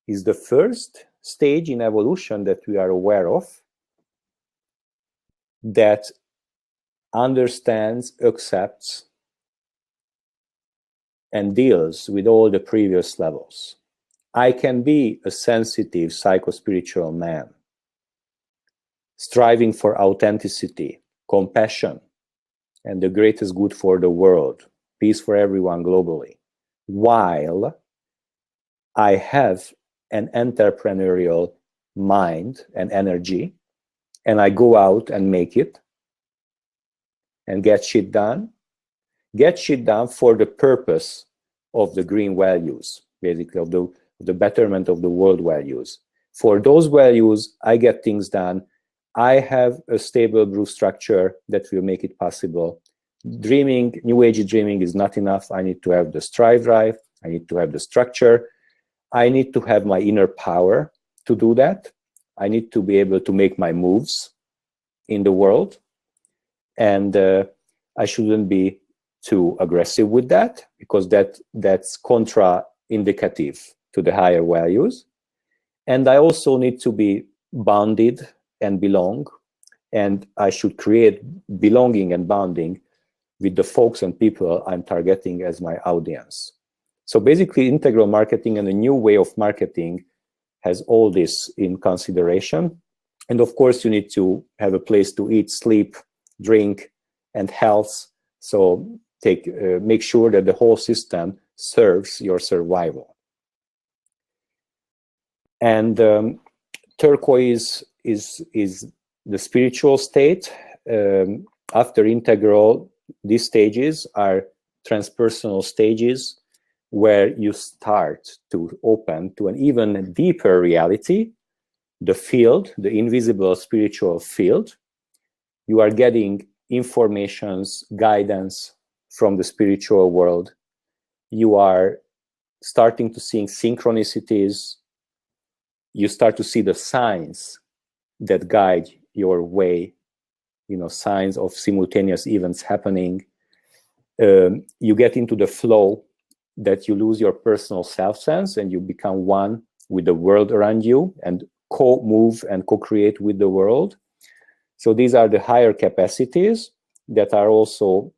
is the first stage in evolution that we are aware of that understands, accepts, and deals with all the previous levels. I can be a sensitive psychospiritual man, striving for authenticity, compassion, and the greatest good for the world, peace for everyone globally, while I have an entrepreneurial mind and energy, and I go out and make it and get shit done. Get shit done for the purpose of the green values, basically of the betterment of the world values. For those values, I get things done. I have a stable blue structure that will make it possible. Dreaming, new age dreaming is not enough. I need to have the strive drive. I need to have the structure. I need to have my inner power to do that. I need to be able to make my moves in the world. And I shouldn't be too aggressive with that, because that's contra-indicative to the higher values. And I also need to be bounded and belong, and I should create belonging and bonding with the folks and people I'm targeting as my audience. So basically, integral marketing and a new way of marketing has all this in consideration. And of course, you need to have a place to eat, sleep, drink, and health. So make sure that the whole system serves your survival. And turquoise is the spiritual state. After integral, these stages are transpersonal stages where you start to open to an even deeper reality, the field, the invisible spiritual field. You are getting informations, guidance from the spiritual world. You are starting to see synchronicities. You start to see the signs that guide your way, signs of simultaneous events happening. You get into the flow that you lose your personal self-sense and you become one with the world around you and co-move and co-create with the world. So these are the higher capacities. that are also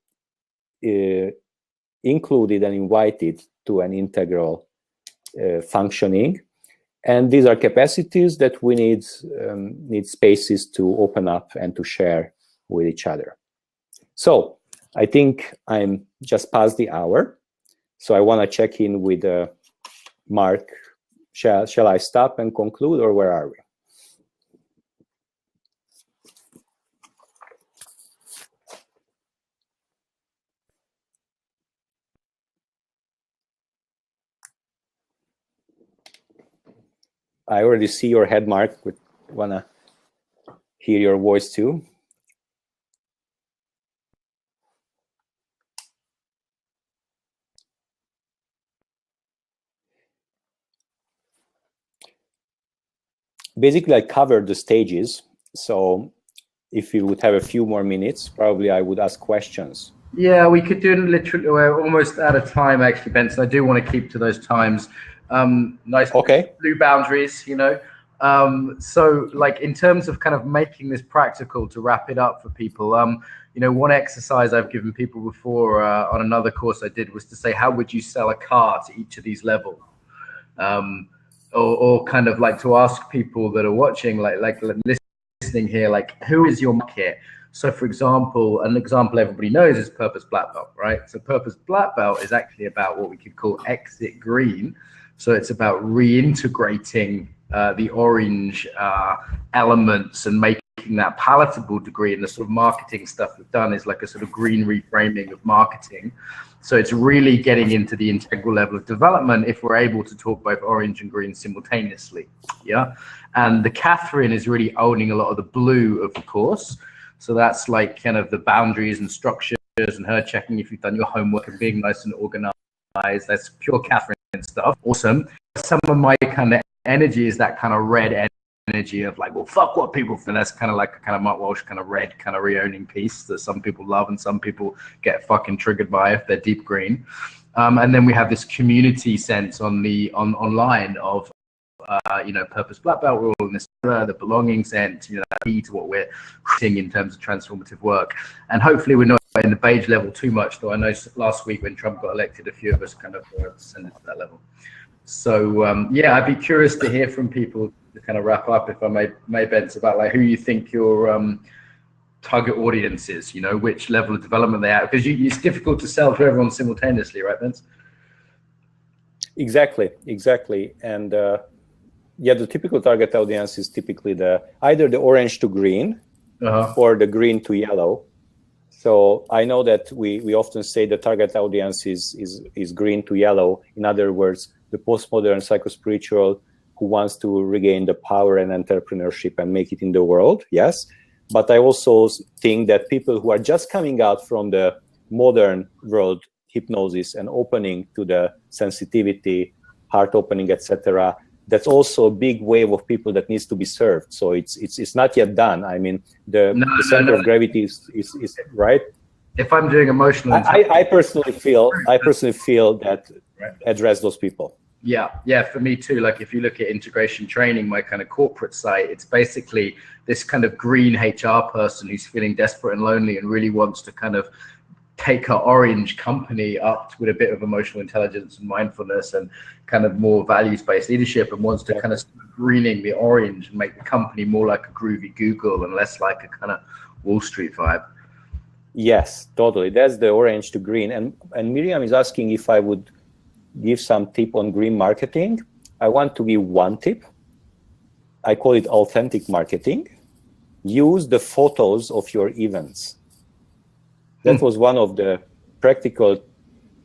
included and invited to an integral functioning. And these are capacities that we need spaces to open up and to share with each other. So I think I'm just past the hour. So I want to check in with Mark. Shall I stop and conclude, or where are we? I already see your head, Mark. Would want to hear your voice too. Basically, I covered the stages. So if you would have a few more minutes, probably I would ask questions. Yeah, we could do it literally. We're almost out of time, actually, Bence. I do want to keep to those times. Nice blue boundaries, you know. So like in terms of kind of making this practical, to wrap it up for people, you know, one exercise I've given people before on another course I did was to say, how would you sell a car to each of these levels? Or kind of like to ask people that are watching, like listening here, like, who is your market? So for example, an example everybody knows is Purpose Black Belt, right? So Purpose Black Belt is actually about what we could call exit green. So it's about reintegrating the orange elements and making that palatable degree. And the sort of marketing stuff we've done is like a sort of green reframing of marketing. So it's really getting into the integral level of development if we're able to talk both orange and green simultaneously. Yeah. And the Catherine is really owning a lot of the blue of the course. So that's like kind of the boundaries and structures and her checking if you've done your homework and being nice and organized. That's pure Catherine stuff. Awesome. Some of my kind of energy is that kind of red energy of like, well, fuck what people think. That's kind of like a kind of Mark Walsh kind of red kind of reowning piece that some people love and some people get fucking triggered by if they're deep green. And then we have this community sense on the online of you know, Purpose Black Belt, we're all in this, the belonging sense, you know, key to what we're seeing in terms of transformative work. And hopefully we're not in the beige level too much, though I know last week when Trump got elected, a few of us kind of descended to that level. So yeah, I'd be curious to hear from people to kind of wrap up, if I may Bence, about like who you think your target audience is, you know, which level of development they are, because it's difficult to sell to everyone simultaneously, right, Bence? Exactly. And yeah, the typical target audience is typically either the orange to green or the green to yellow. So I know that we often say the target audience is green to yellow. In other words, the postmodern psychospiritual who wants to regain the power and entrepreneurship and make it in the world, yes. But I also think that people who are just coming out from the modern world hypnosis and opening to the sensitivity, heart opening, etc., that's also a big wave of people that needs to be served. So it's not yet done. I mean, the center of gravity is right. If I'm doing emotional, I personally feel that address those people. Yeah, for me too. Like if you look at integration training, my kind of corporate site, it's basically this kind of green HR person who's feeling desperate and lonely and really wants to kind of take her orange company up with a bit of emotional intelligence and mindfulness and kind of more values-based leadership, and wants to kind of start greening the orange and make the company more like a groovy Google and less like a kind of Wall Street vibe. Yes, totally. That's the orange to green. And Miriam is asking if I would give some tip on green marketing. I want to give one tip. I call it authentic marketing. Use the photos of your events. That was one of the practical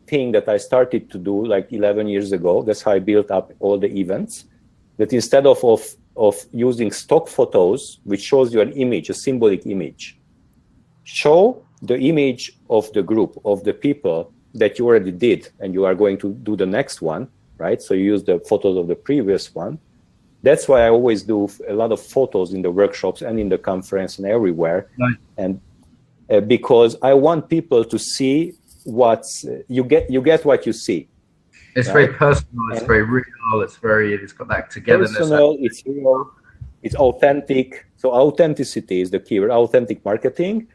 thing that I started to do like 11 years ago. That's how I built up all the events. That instead of using stock photos, which shows you an image, a symbolic image, show the image of the group, of the people that you already did, and you are going to do the next one, right? So you use the photos of the previous one. That's why I always do a lot of photos in the workshops and in the conference and everywhere. Right. And because I want people to see what's you get what you see. It's right? Very personal. It's very real. It's got that togetherness. Personal. It's real. It's authentic. So authenticity is the keyword. Authentic marketing.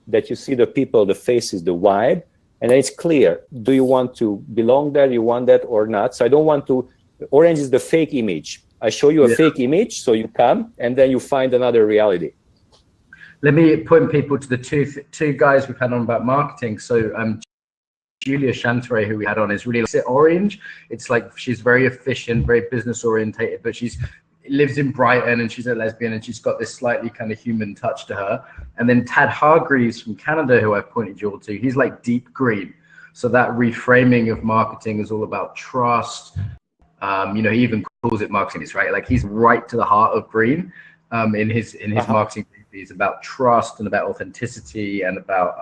that you see the people, the faces, the vibe, and then it's clear. Do you want to belong there? You want that or not? So I don't want to. Orange is the fake image. I show you a fake image, so you come, and then you find another reality. Let me point people to the two guys we've had on about marketing. So Julia Chantre, who we had on, is really like orange. It's like she's very efficient, very business orientated, but she's lives in Brighton and she's a lesbian and she's got this slightly kind of human touch to her. And then Tad Hargreaves from Canada, who I've pointed you all to, he's like deep green. So that reframing of marketing is all about trust. You know, he even calls it marketing, right? Like he's right to the heart of green in his marketing. It's about trust and about authenticity and about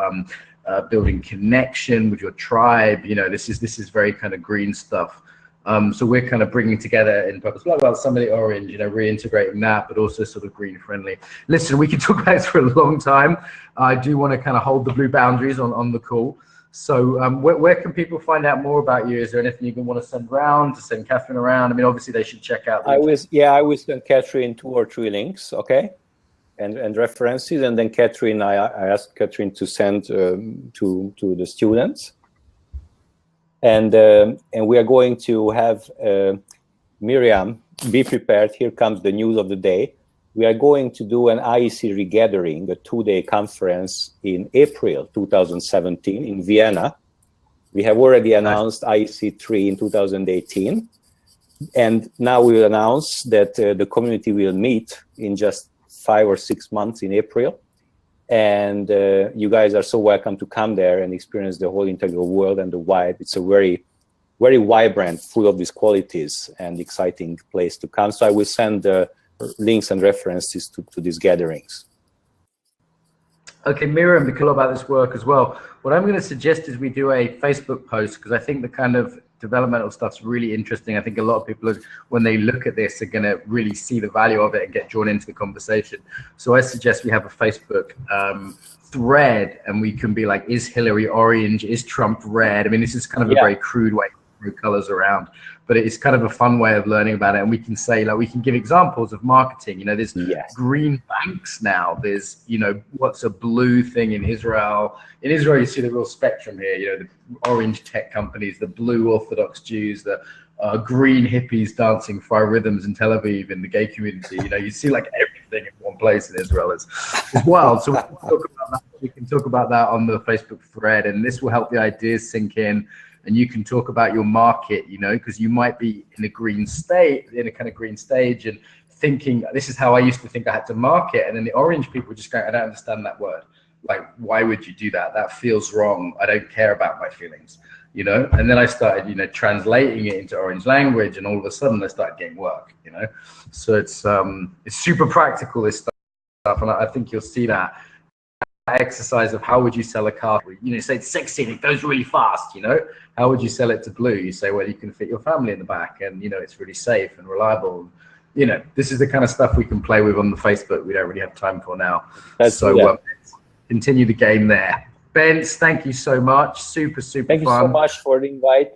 building connection with your tribe. You know, this is very kind of green stuff. So we're kind of bringing together in Purpose Blog about some of the orange, you know, reintegrating that, but also sort of green friendly. Listen, we can talk about this for a long time. I do want to kind of hold the blue boundaries on the call. So where can people find out more about you? Is there anything you want to send around, to send Catherine around? I mean, obviously they should check out. I will send Catherine 2 or 3 links, okay? And references, and then Catherine, I asked Catherine to send to the students. And we are going to have Miriam, be prepared. Here comes the news of the day. We are going to do an IEC regathering, a 2-day conference in April 2017 in Vienna. We have already announced IEC 3 in 2018. And now we will announce that the community will meet in just 5 or 6 months in April. And you guys are so welcome to come there and experience the whole integral world and the vibe. It's a very, very vibrant, full of these qualities and exciting place to come. So I will send links and references to these gatherings. Okay, Miriam, because about this work as well. What I'm going to suggest is we do a Facebook post, because I think the kind of developmental stuff's really interesting. I think a lot of people, when they look at this, are going to really see the value of it and get drawn into the conversation. So I suggest we have a Facebook thread, and we can be like, is Hillary orange? Is Trump red? I mean, this is kind of a very crude way to throw colors around, but it's kind of a fun way of learning about it. And we can say, like, we can give examples of marketing. You know, there's green banks now. There's, you know, what's a blue thing in Israel? In Israel, you see the real spectrum here. You know, the orange tech companies, the blue Orthodox Jews, the green hippies dancing 5 rhythms in Tel Aviv in the gay community. You know, you see like everything in one place in Israel. It's wild. So we can talk about that on the Facebook thread, and this will help the ideas sink in. And you can talk about your market, you know, because you might be in a green state, in a kind of green stage, and thinking, this is how I used to think I had to market. And then the orange people just go, I don't understand that word. Like, why would you do that? That feels wrong. I don't care about my feelings, you know? And then I started, you know, translating it into orange language, and all of a sudden I started getting work, you know? So it's super practical, this stuff. And I think you'll see that exercise of how would you sell a car. You know, say it's sexy and it goes really fast, you know, how would you sell it to blue? You say, well, you can fit your family in the back, and you know, it's really safe and reliable. You know, this is the kind of stuff we can play with on the Facebook. We don't really have time for now. Continue the game there. Bence, thank you so much. Super fun. Thank you so much for the invite.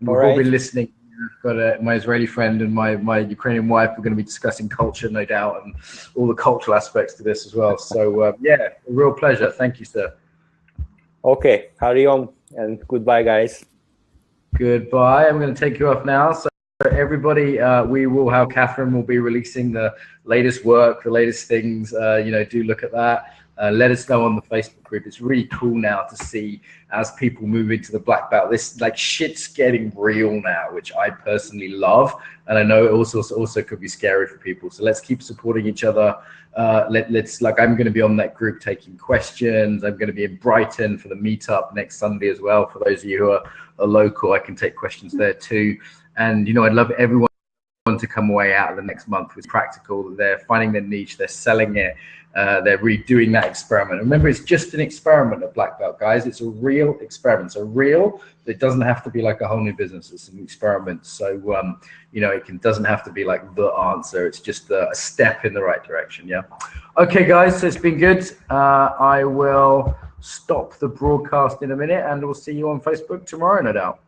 We've all been listening. I've got my Israeli friend and my Ukrainian wife. We're going to be discussing culture, no doubt, and all the cultural aspects to this as well. So yeah, a real pleasure. Thank you, sir. Okay, Hari Om, and goodbye, guys. Goodbye. I'm going to take you off now. So everybody, we will have Catherine will be releasing the latest work, the latest things. You know, do look at that. Let us know on the Facebook group. It's really cool now to see as people move into the black belt. This like shit's getting real now, which I personally love, and I know it also could be scary for people. So let's keep supporting each other. Let's like, I'm going to be on that group taking questions. I'm going to be in Brighton for the meetup next Sunday as well. For those of you who are local, I can take questions there too. And you know, I'd love everyone to come away out of the next month with practical. They're finding their niche. They're selling it. They're redoing that experiment. Remember, it's just an experiment at Black Belt, guys. It's a real experiment. So real, it doesn't have to be like a whole new business. It's an experiment. So, you know, it doesn't have to be like the answer. It's just a step in the right direction. Yeah. Okay, guys. So it's been good. I will stop the broadcast in a minute, and we'll see you on Facebook tomorrow, no doubt.